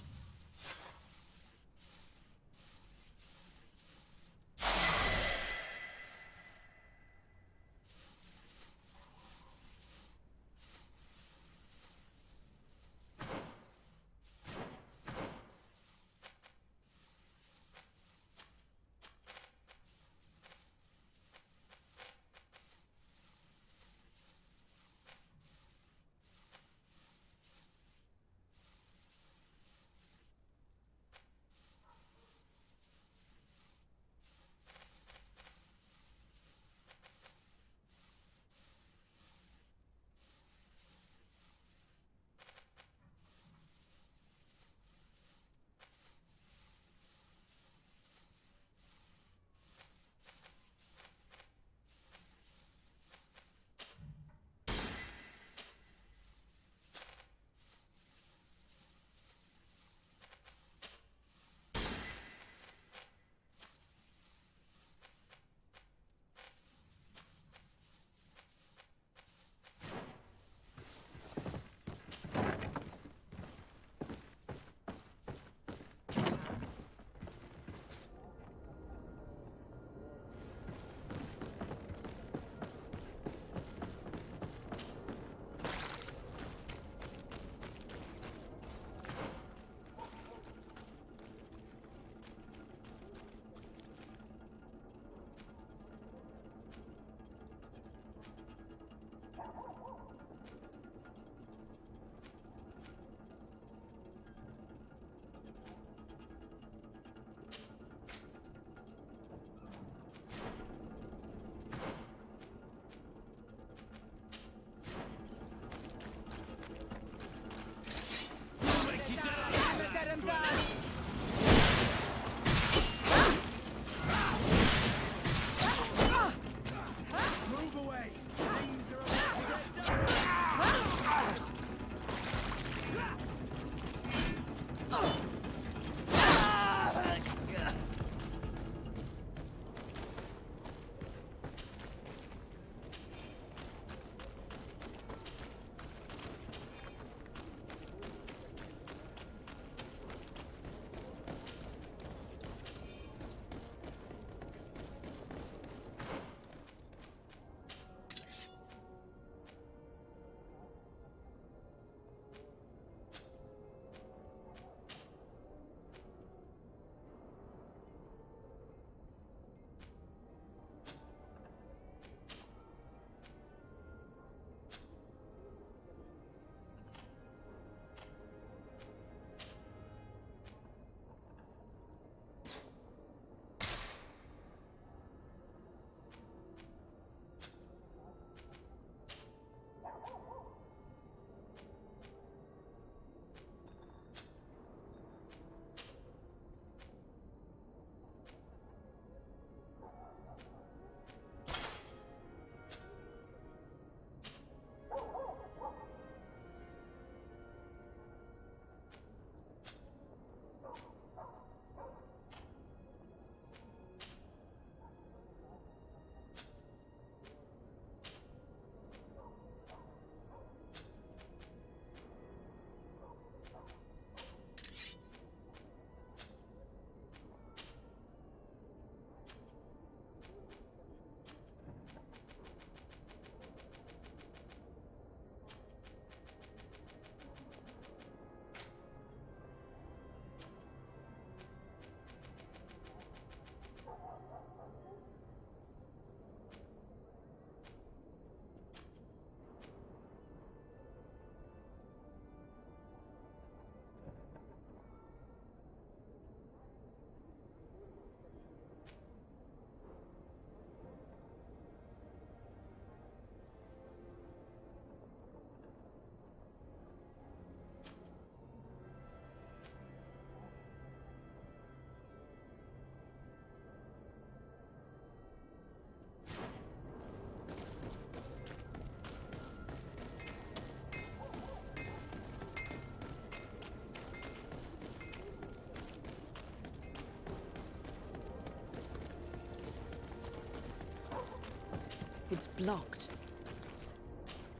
It's blocked.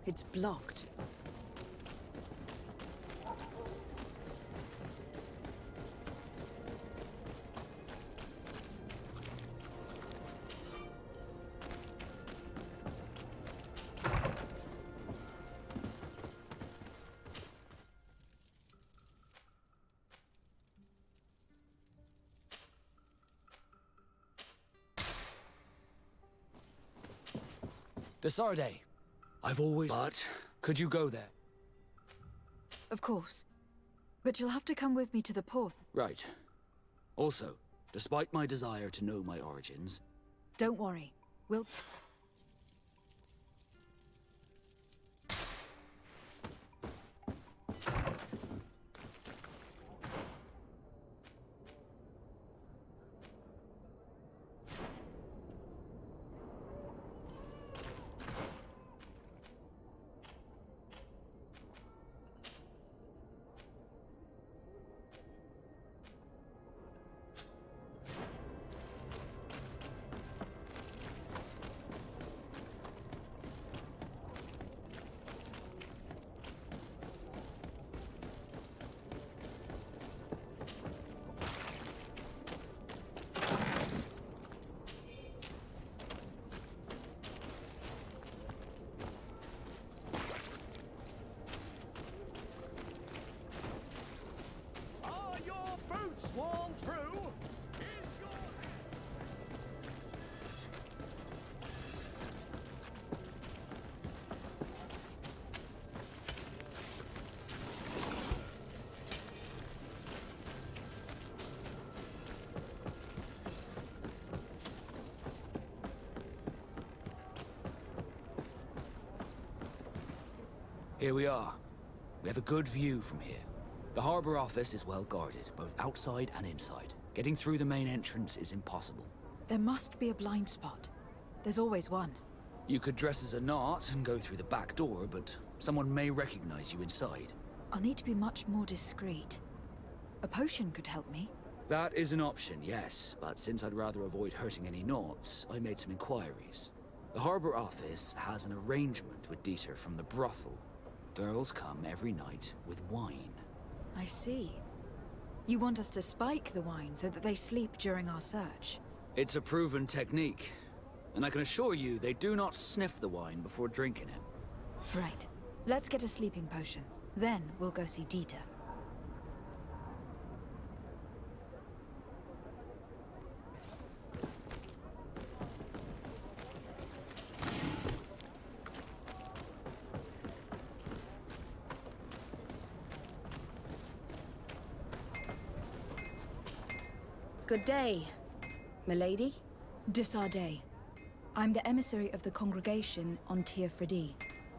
It's blocked. Desarde, I've always... But could you go there? Of course. But you'll have to come with me to the port. Right. Also, despite my desire to know my origins... Don't worry. We'll... Sworn through is your... Here we are. We have a good view from here. The harbor office is well guarded, both outside and inside. Getting through the main entrance is impossible. There must be a blind spot. There's always one. You could dress as a knot and go through the back door, but someone may recognize you inside. I'll need to be much more discreet. A potion could help me. That is an option, yes, but since I'd rather avoid hurting any knots, I made some inquiries. The harbor office has an arrangement with Dieter from the brothel. Girls come every night with wine. I see. You want us to spike the wine so that they sleep during our search? It's a proven technique, and I can assure you they do not sniff the wine before drinking it. Right. Let's get a sleeping potion. Then we'll go see Dieter. Good day, milady. Desarde. I'm the emissary of the congregation on Tir Fredi.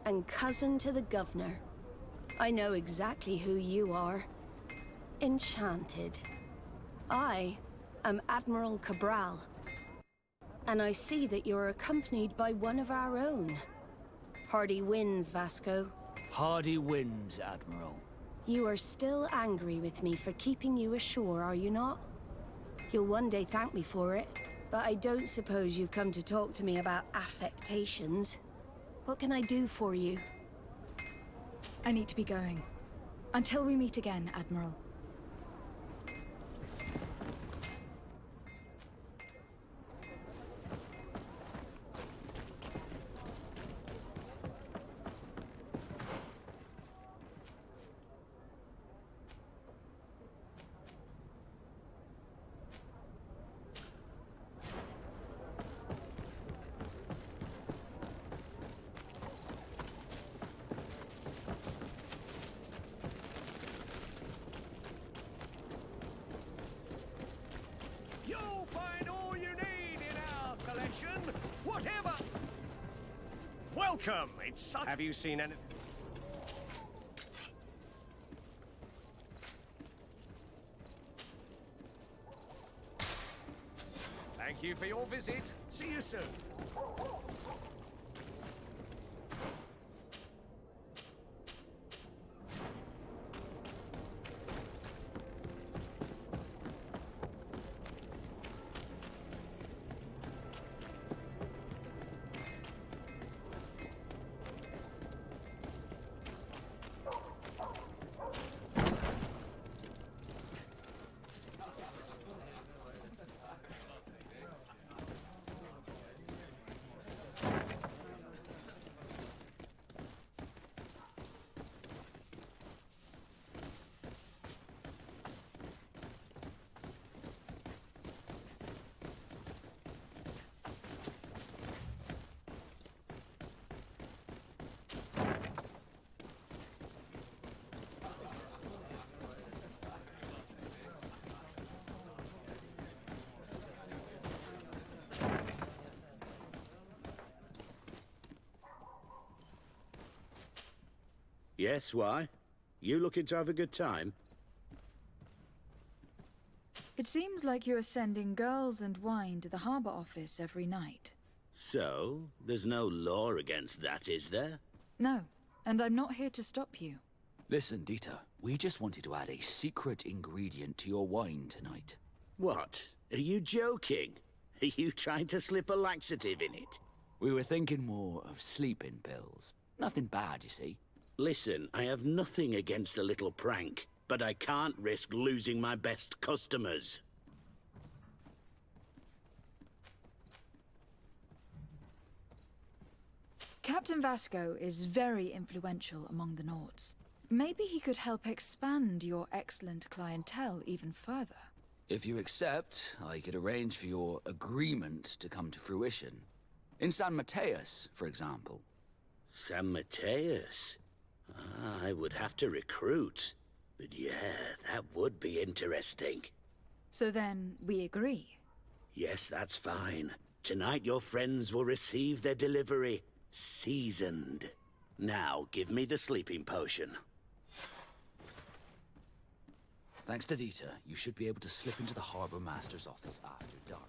And cousin to the governor. I know exactly who you are. Enchanted. I am Admiral Cabral. And I see that you're accompanied by one of our own. Hardy winds, Vasco. Hardy winds, Admiral. You are still angry with me for keeping you ashore, are you not? You'll one day thank me for it, but I don't suppose you've come to talk to me about affectations. What can I do for you? I need to be going. Until we meet again, Admiral. Whatever! Welcome! It's such... Have you seen any... Thank you for your visit. See you soon. Yes, why? You looking to have a good time? It seems like you are sending girls and wine to the harbor office every night. So, there's no law against that, is there? No, and I'm not here to stop you. Listen, Dieter, we just wanted to add a secret ingredient to your wine tonight. What? Are you joking? Are you trying to slip a laxative in it? We were thinking more of sleeping pills. Nothing bad, you see. Listen, I have nothing against a little prank, but I can't risk losing my best customers. Captain Vasco is very influential among the Nauts. Maybe he could help expand your excellent clientele even further. If you accept, I could arrange for your agreement to come to fruition. In San Mateus, for example. San Mateus? I would have to recruit. But yeah, that would be interesting. So then, we agree? Yes, that's fine. Tonight your friends will receive their delivery. Seasoned. Now, give me the sleeping potion. Thanks to Dieter, you should be able to slip into the Harbor Master's office after dark.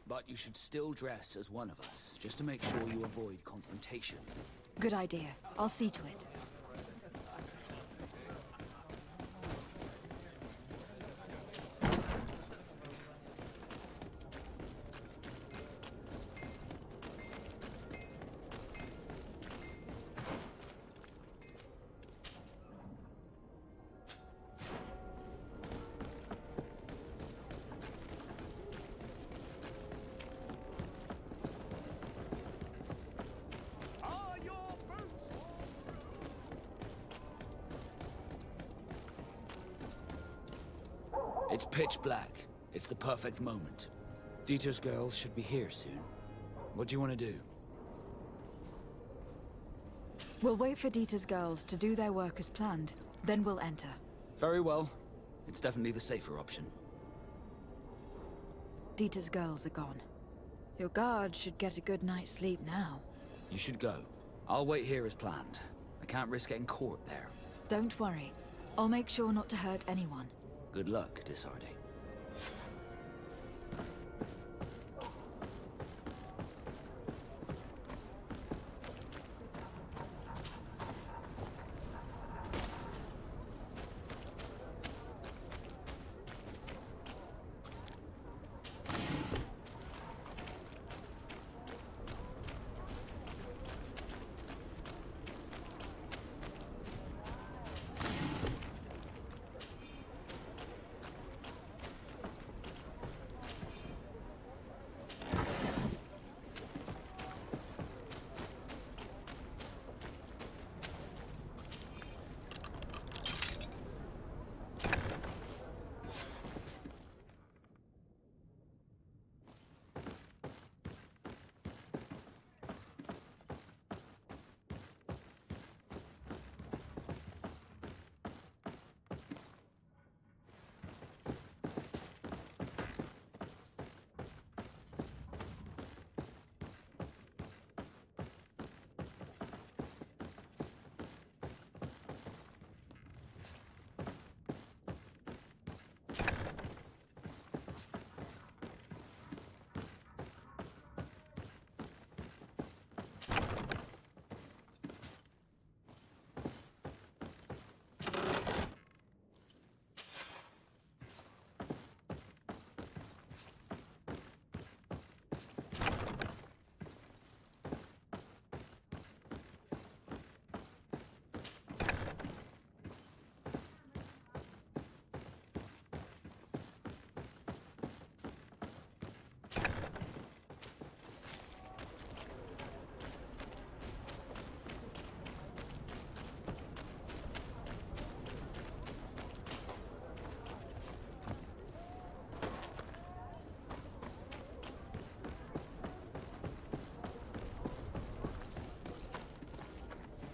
But you should still dress as one of us, just to make sure you avoid confrontation. Good idea. I'll see to it. It's pitch black. It's the perfect moment. Dieter's girls should be here soon. What do you want to do? We'll wait for Dieter's girls to do their work as planned. Then we'll enter. Very well. It's definitely the safer option. Dieter's girls are gone. Your guard should get a good night's sleep now. You should go. I'll wait here as planned. I can't risk getting caught there. Don't worry. I'll make sure not to hurt anyone. Good luck, Desarde.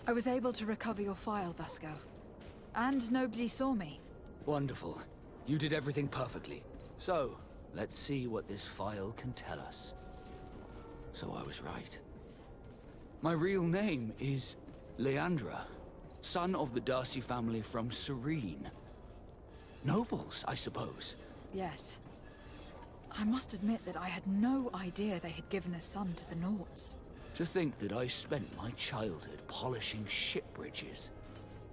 I was able to recover your file, Vasco. And nobody saw me. Wonderful. You did everything perfectly. So, let's see what this file can tell us. So I was right. My real name is Leandra. Son of the Darcy family from Serene. Nobles, I suppose. Yes. I must admit that I had no idea they had given a son to the Nauts. To think that I spent my childhood polishing ship bridges,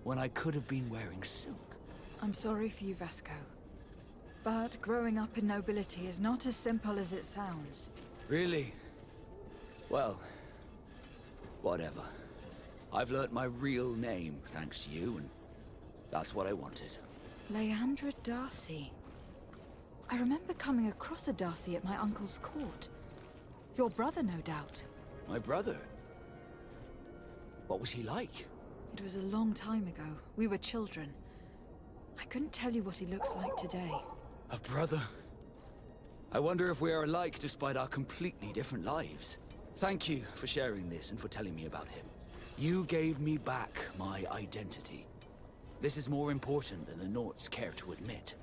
when I could have been wearing silk. I'm sorry for you, Vasco. But growing up in nobility is not as simple as it sounds. Really? Well, whatever. I've learnt my real name, thanks to you, and that's what I wanted. Leandra Darcy. I remember coming across a Darcy at my uncle's court. Your brother, no doubt. My brother? What was he like? It was a long time ago. We were children. I couldn't tell you what he looks like today. A brother? I wonder if we are alike despite our completely different lives. Thank you for sharing this and for telling me about him. You gave me back my identity. This is more important than the Nauts care to admit.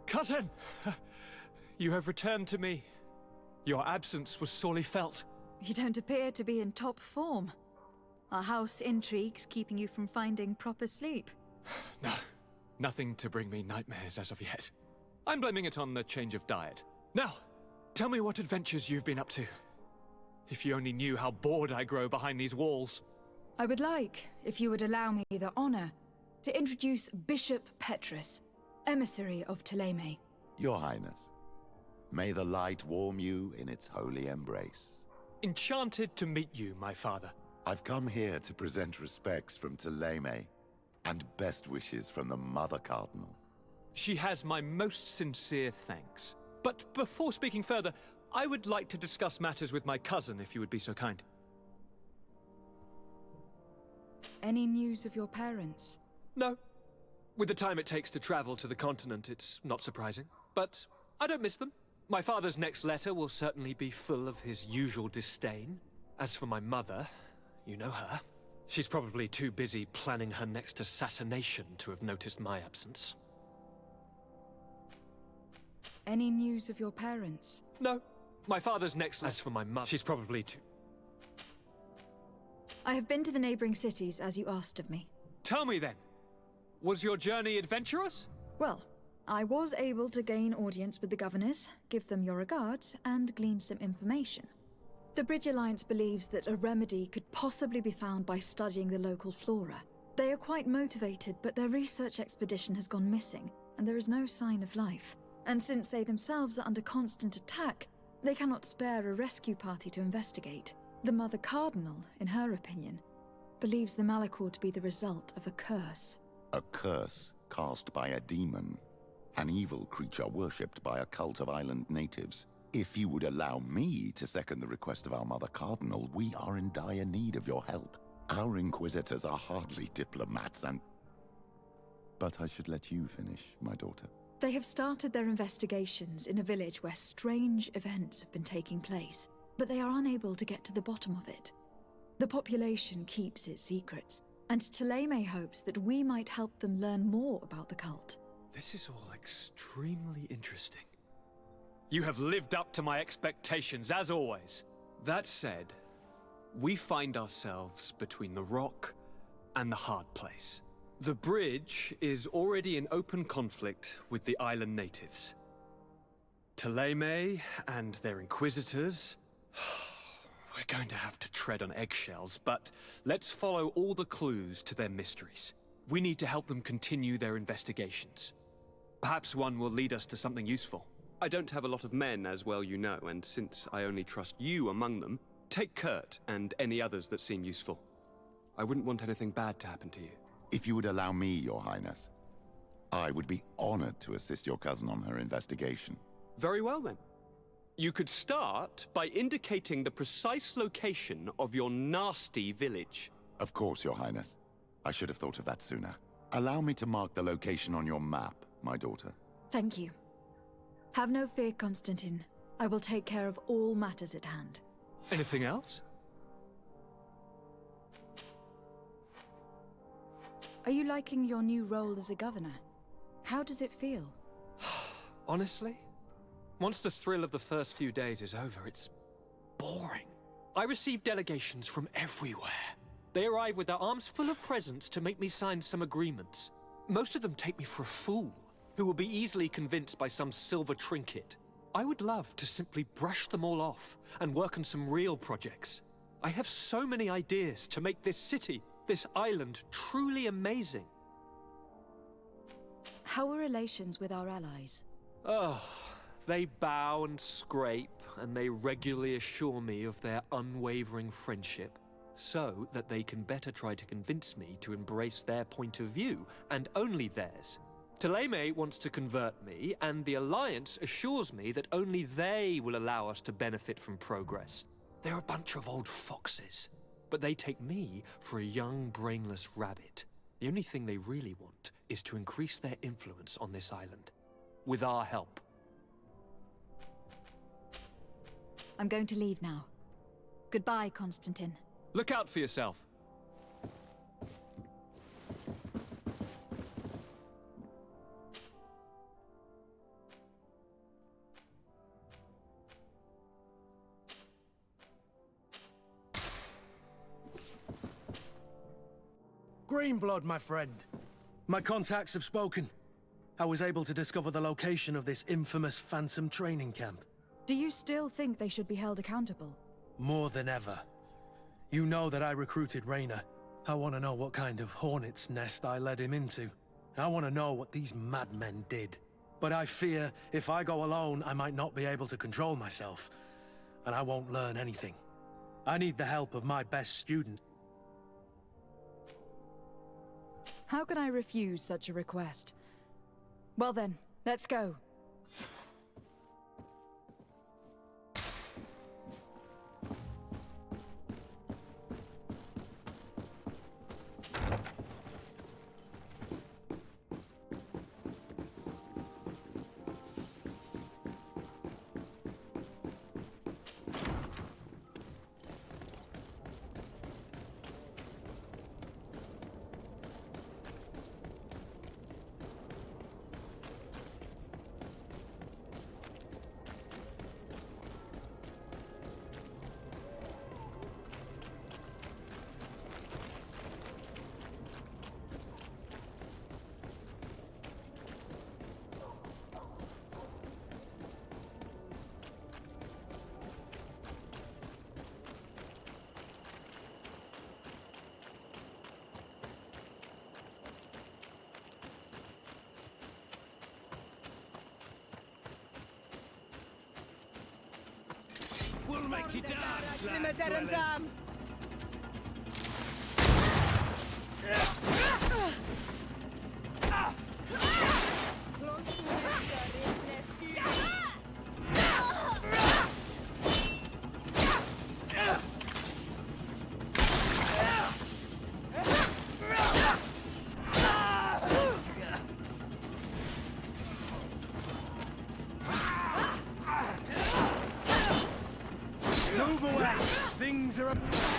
Cousin! You have returned to me. Your absence was sorely felt. You don't appear to be in top form. Are house intrigues keeping you from finding proper sleep? No, nothing to bring me nightmares as of yet. I'm blaming it on the change of diet. Now, tell me what adventures you've been up to. If you only knew how bored I grow behind these walls. I would like, if you would allow me the honor, to introduce Bishop Petrus, emissary of Ptolemy. Your Highness, may the light warm you in its holy embrace. Enchanted to meet you, my father. I've come here to present respects from Ptolemy, and best wishes from the Mother Cardinal. She has my most sincere thanks. But before speaking further, I would like to discuss matters with my cousin, if you would be so kind. Any news of your parents? No. With the time it takes to travel to the continent, it's not surprising. But I don't miss them. My father's next letter will certainly be full of his usual disdain. As for my mother, you know her. She's probably too busy planning her next assassination to have noticed my absence. Any news of your parents? No. My father's next. As for my mother, she's probably too... I have been to the neighboring cities, as you asked of me. Tell me then. Was your journey adventurous? Well, I was able to gain audience with the governors, give them your regards, and glean some information. The Bridge Alliance believes that a remedy could possibly be found by studying the local flora. They are quite motivated, but their research expedition has gone missing, and there is no sign of life. And since they themselves are under constant attack, they cannot spare a rescue party to investigate. The Mother Cardinal, in her opinion, believes the Malachor to be the result of a curse. A curse? cast by a demon. An evil creature worshipped by a cult of island natives. If you would allow me to second the request of our Mother Cardinal, we are in dire need of your help. Our Inquisitors are hardly diplomats and... But I should let you finish, my daughter. They have started their investigations in a village where strange events have been taking place, but they are unable to get to the bottom of it. The population keeps its secrets, and Taleme hopes that we might help them learn more about the cult. This is all extremely interesting. You have lived up to my expectations, as always. That said, we find ourselves between the rock and the hard place. The bridge is already in open conflict with the island natives. Taleme and their inquisitors... We're going to have to tread on eggshells, but let's follow all the clues to their mysteries. We need to help them continue their investigations. Perhaps one will lead us to something useful. I don't have a lot of men, as well you know, and since I only trust you among them, take Kurt and any others that seem useful. I wouldn't want anything bad to happen to you. If you would allow me, Your Highness, I would be honored to assist your cousin on her investigation. Very well, then. You could start by indicating the precise location of your nasty village. Of course, Your Highness. I should have thought of that sooner. Allow me to mark the location on your map, my daughter. Thank you. Have no fear, Constantine. I will take care of all matters at hand. Anything else? Are you liking your new role as a governor? How does it feel? Honestly? Once the thrill of the first few days is over, it's boring. I receive delegations from everywhere. They arrive with their arms full of presents to make me sign some agreements. Most of them take me for a fool, who will be easily convinced by some silver trinket. I would love to simply brush them all off and work on some real projects. I have so many ideas to make this city, this island, truly amazing. How are relations with our allies? Oh, they bow and scrape, and they regularly assure me of their unwavering friendship, so that they can better try to convince me to embrace their point of view, and only theirs. Taleme wants to convert me, and the Alliance assures me that only they will allow us to benefit from progress. They're a bunch of old foxes, but they take me for a young, brainless rabbit. The only thing they really want is to increase their influence on this island, with our help. I'm going to leave now. Goodbye, Constantine. Look out for yourself. Greenblood, my friend. My contacts have spoken. I was able to discover the location of this infamous Phantom training camp. Do you still think they should be held accountable? More than ever. You know that I recruited Rayner. I want to know what kind of hornet's nest I led him into. I want to know what these madmen did. But I fear if I go alone, I might not be able to control myself. And I won't learn anything. I need the help of my best student. How can I refuse such a request? Well then, let's go. We'll make you dance, lad dwellers. things are...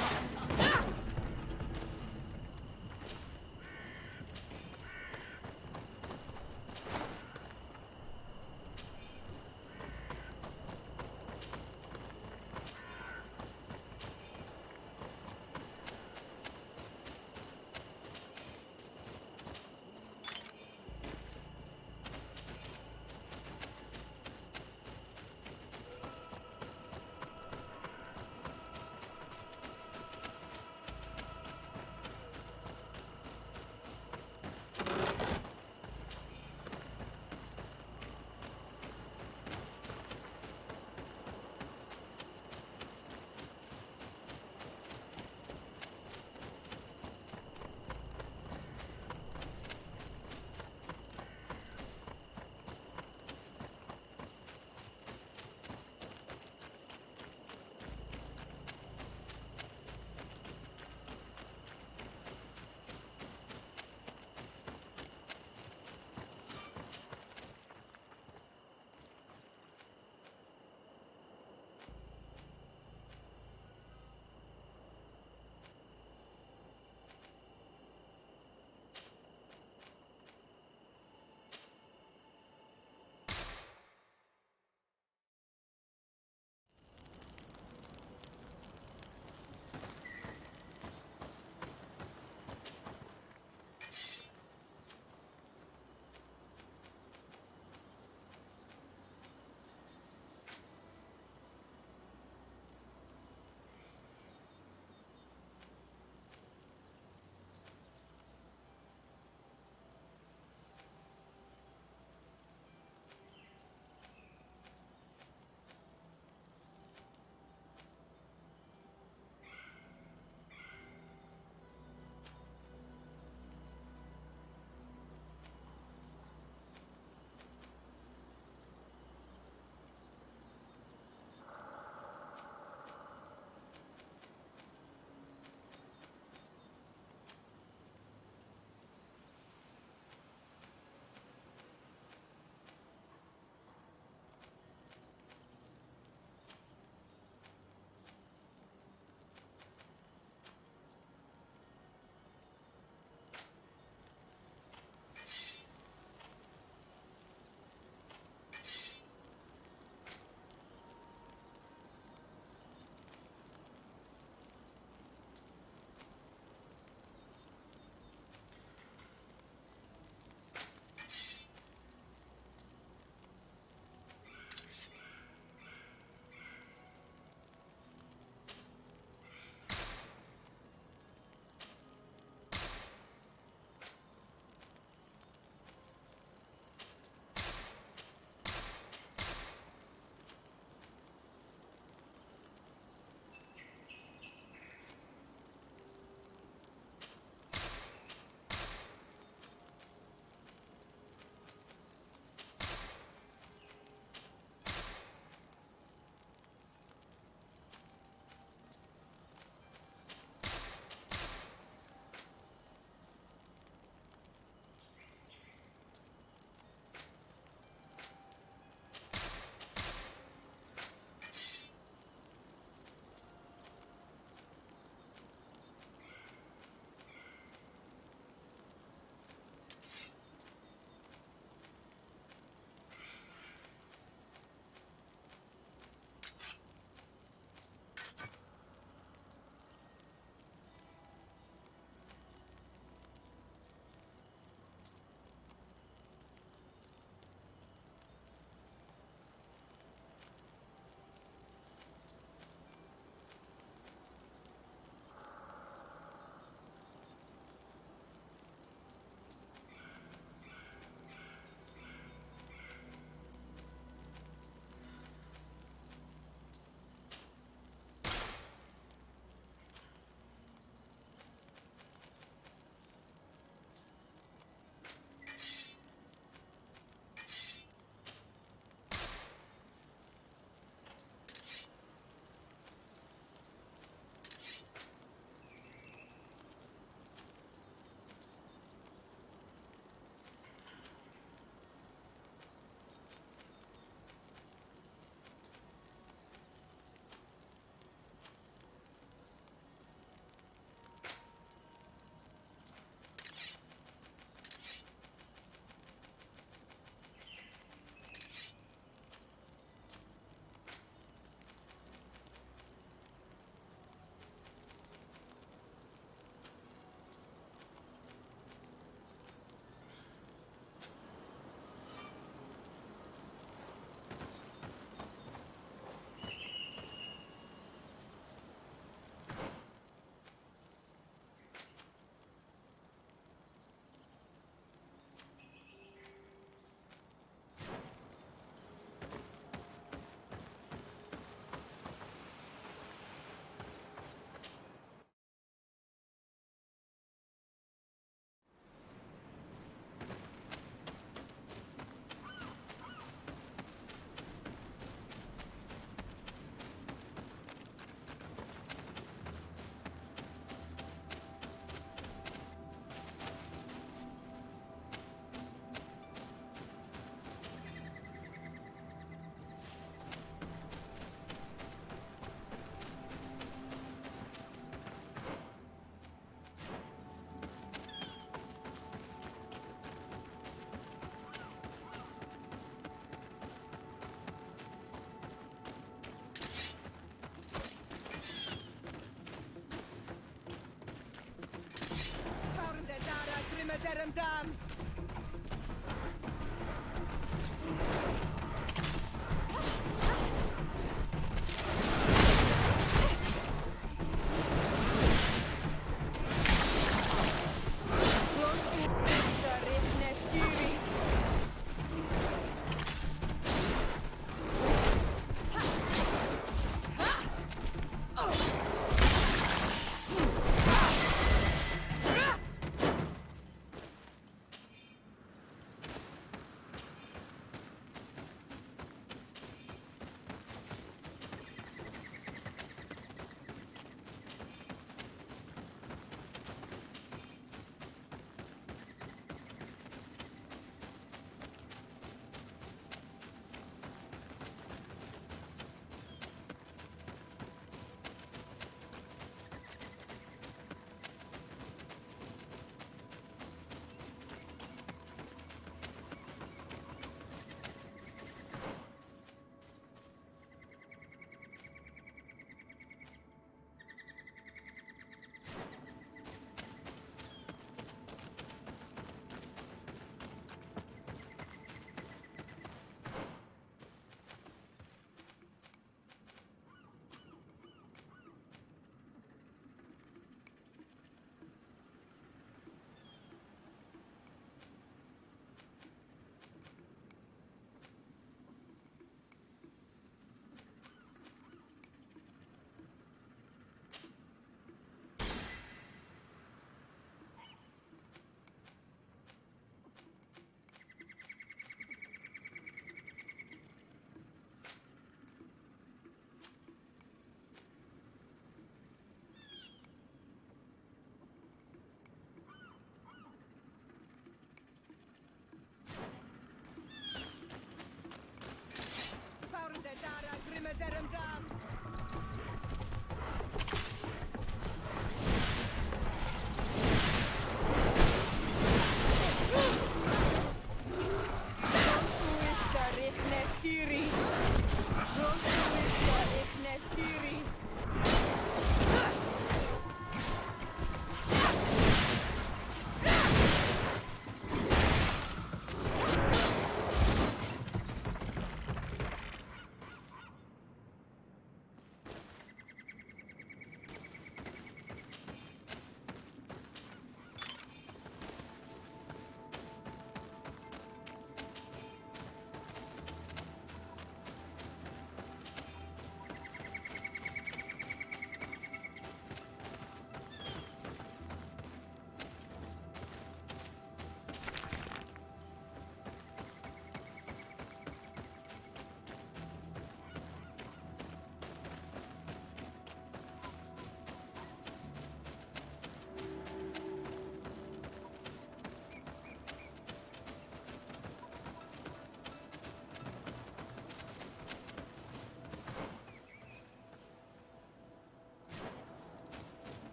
Derim dam!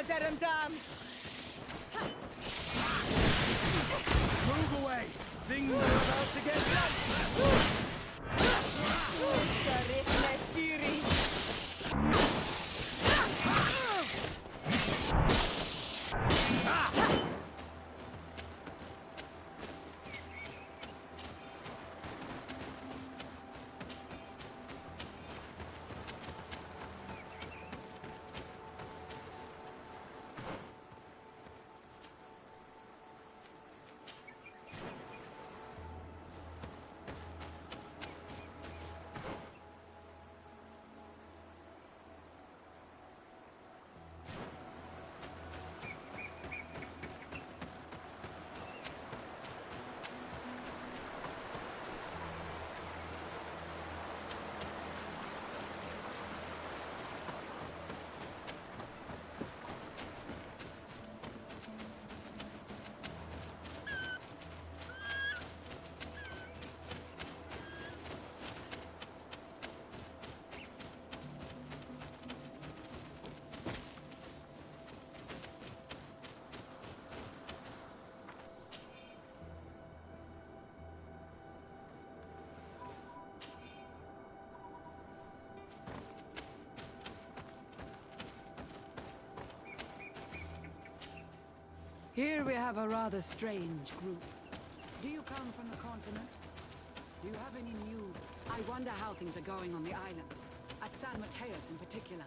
Derim dam! Move away! Things are about to get Here we have a rather strange group. Do you come from the continent? Do you have any news? I wonder how things are going on the island. At San Mateus in particular.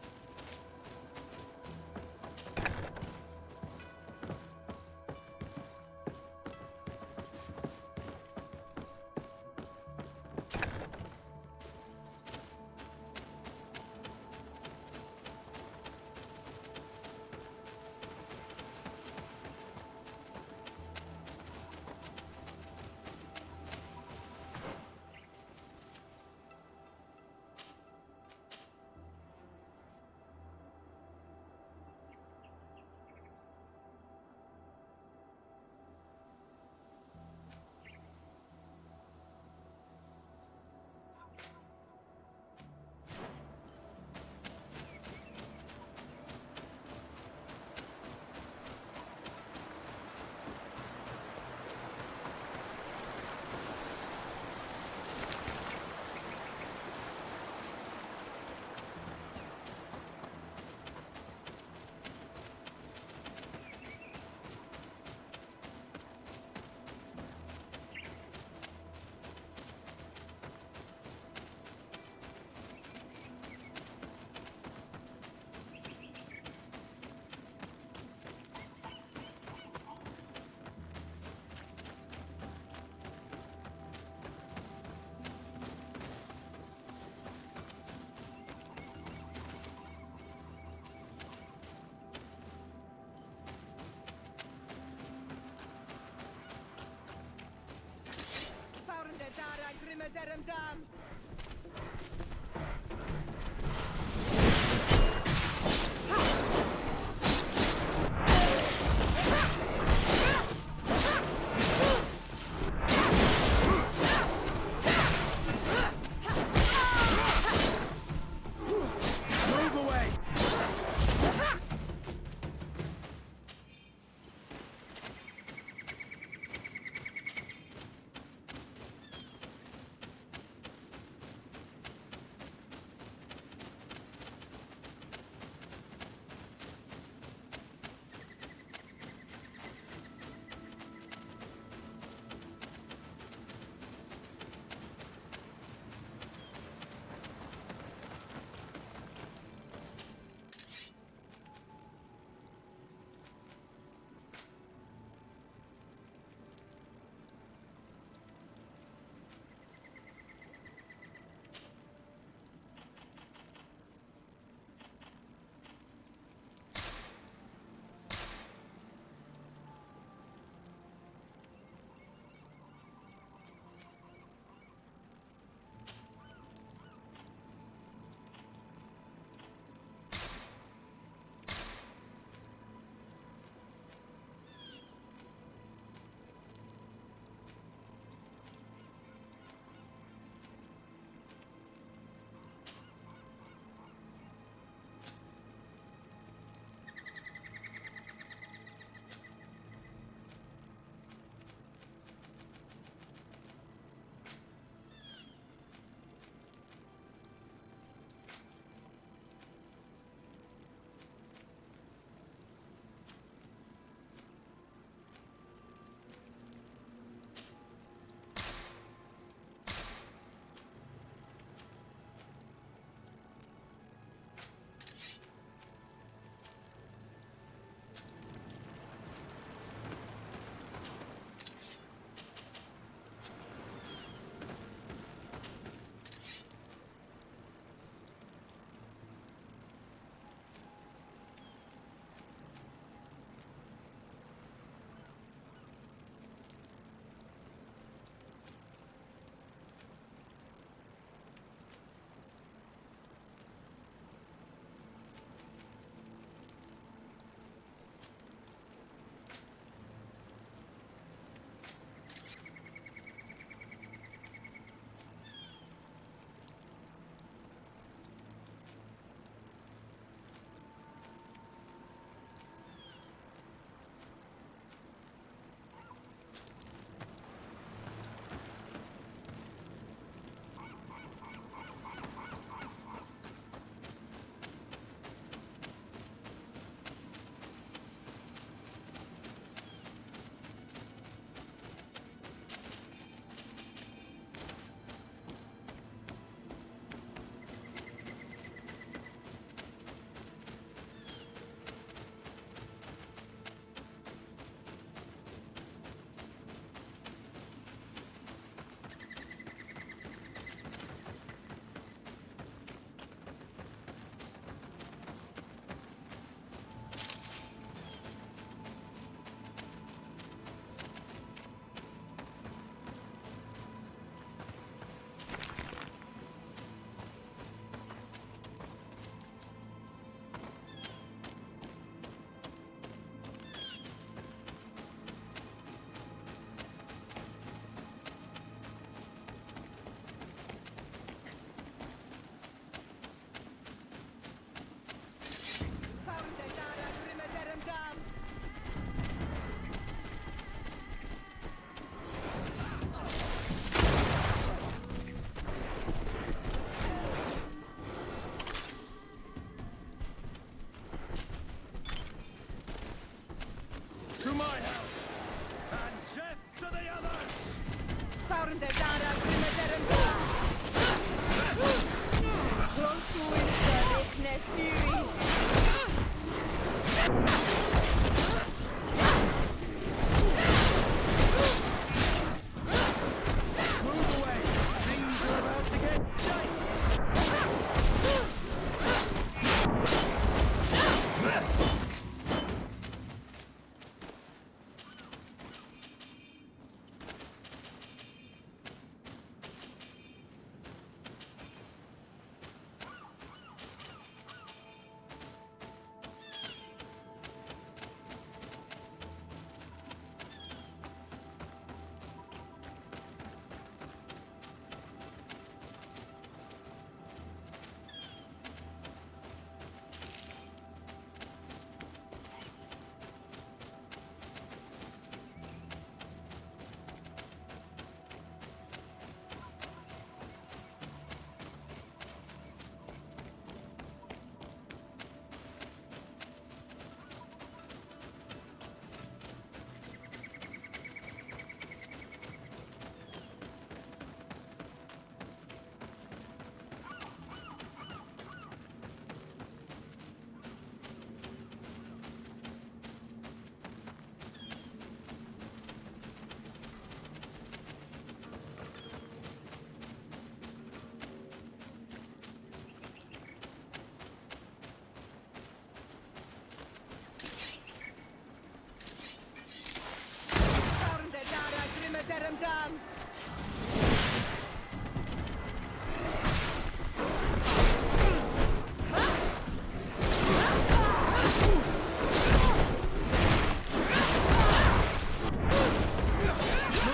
terentam!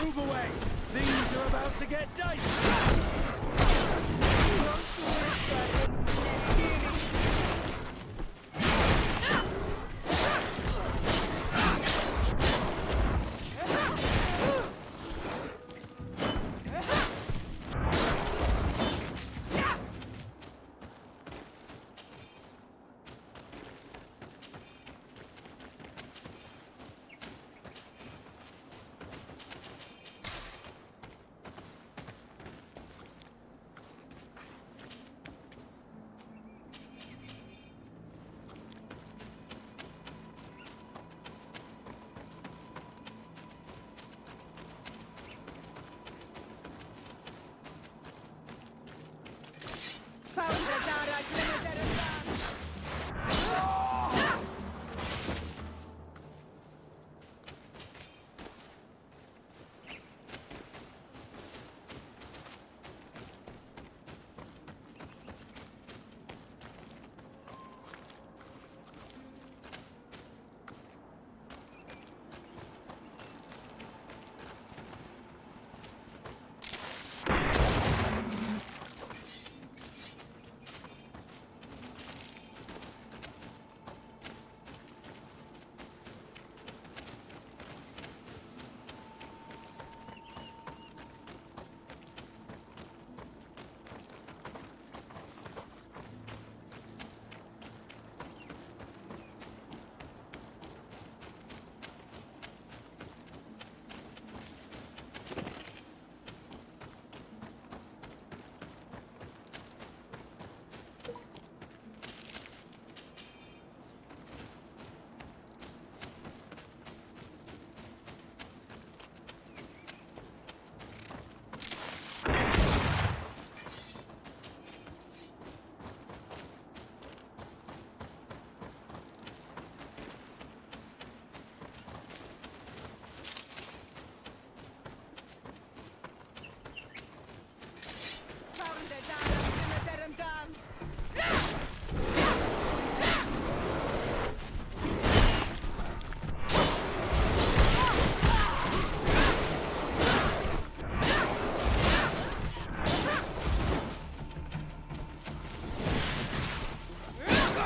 Move away! Things are about to get dicey!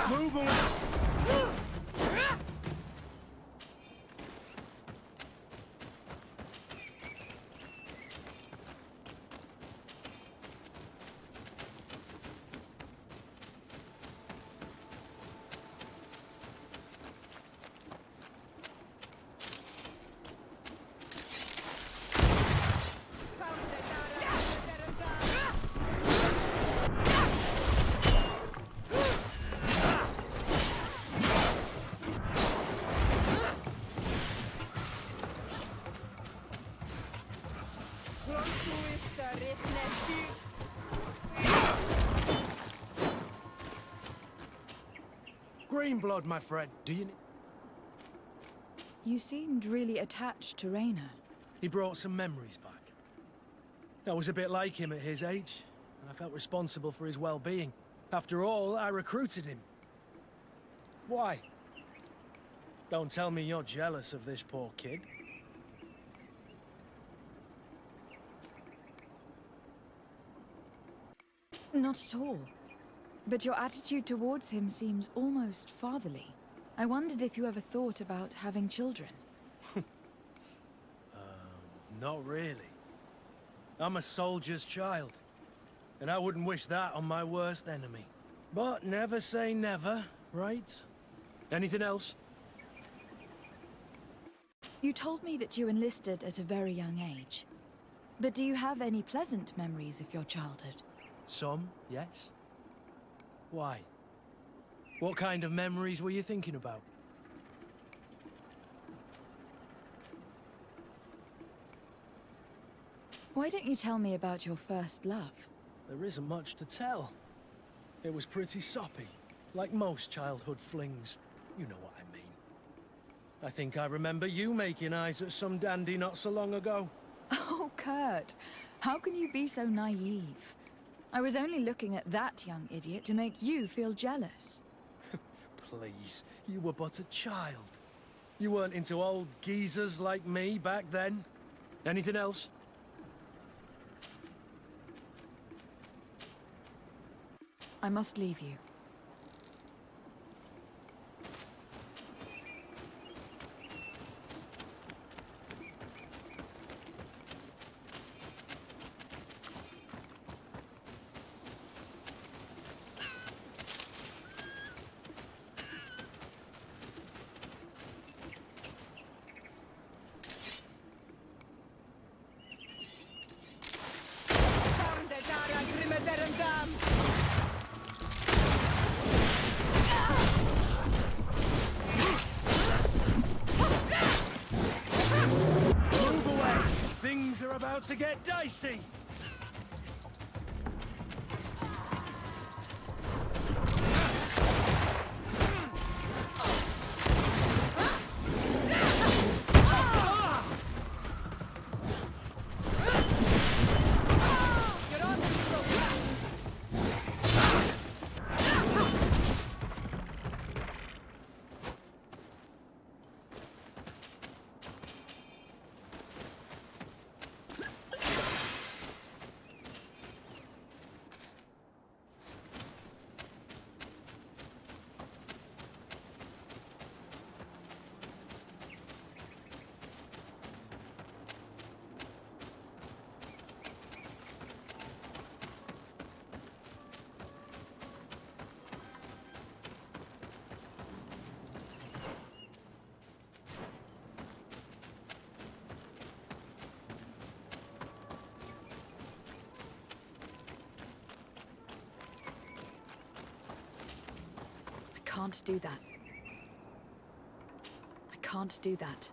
Move away! Green blood, my friend. Do you... You seemed really attached to Raynor. He brought some memories back. I was a bit like him at his age, and I felt responsible for his well-being. After all, I recruited him. Why? Don't tell me you're jealous of this poor kid. Not at all. But your attitude towards him seems almost fatherly. I wondered if you ever thought about having children. Not really. I'm a soldier's child, and I wouldn't wish that on my worst enemy. But never say never, right? Anything else? You told me that you enlisted at a very young age. But do you have any pleasant memories of your childhood? Some, yes. Why? What kind of memories were you thinking about? Why don't you tell me about your first love? There isn't much to tell. It was pretty soppy, like most childhood flings. You know what I mean. I think I remember you making eyes at some dandy not so long ago. Oh, Kurt, how can you be so naive? I was only looking at that young idiot to make you feel jealous. Please, you were but a child. You weren't into old geezers like me back then. Anything else? I must leave you. Move away! Things are about to get dicey! I can't do that. I can't do that.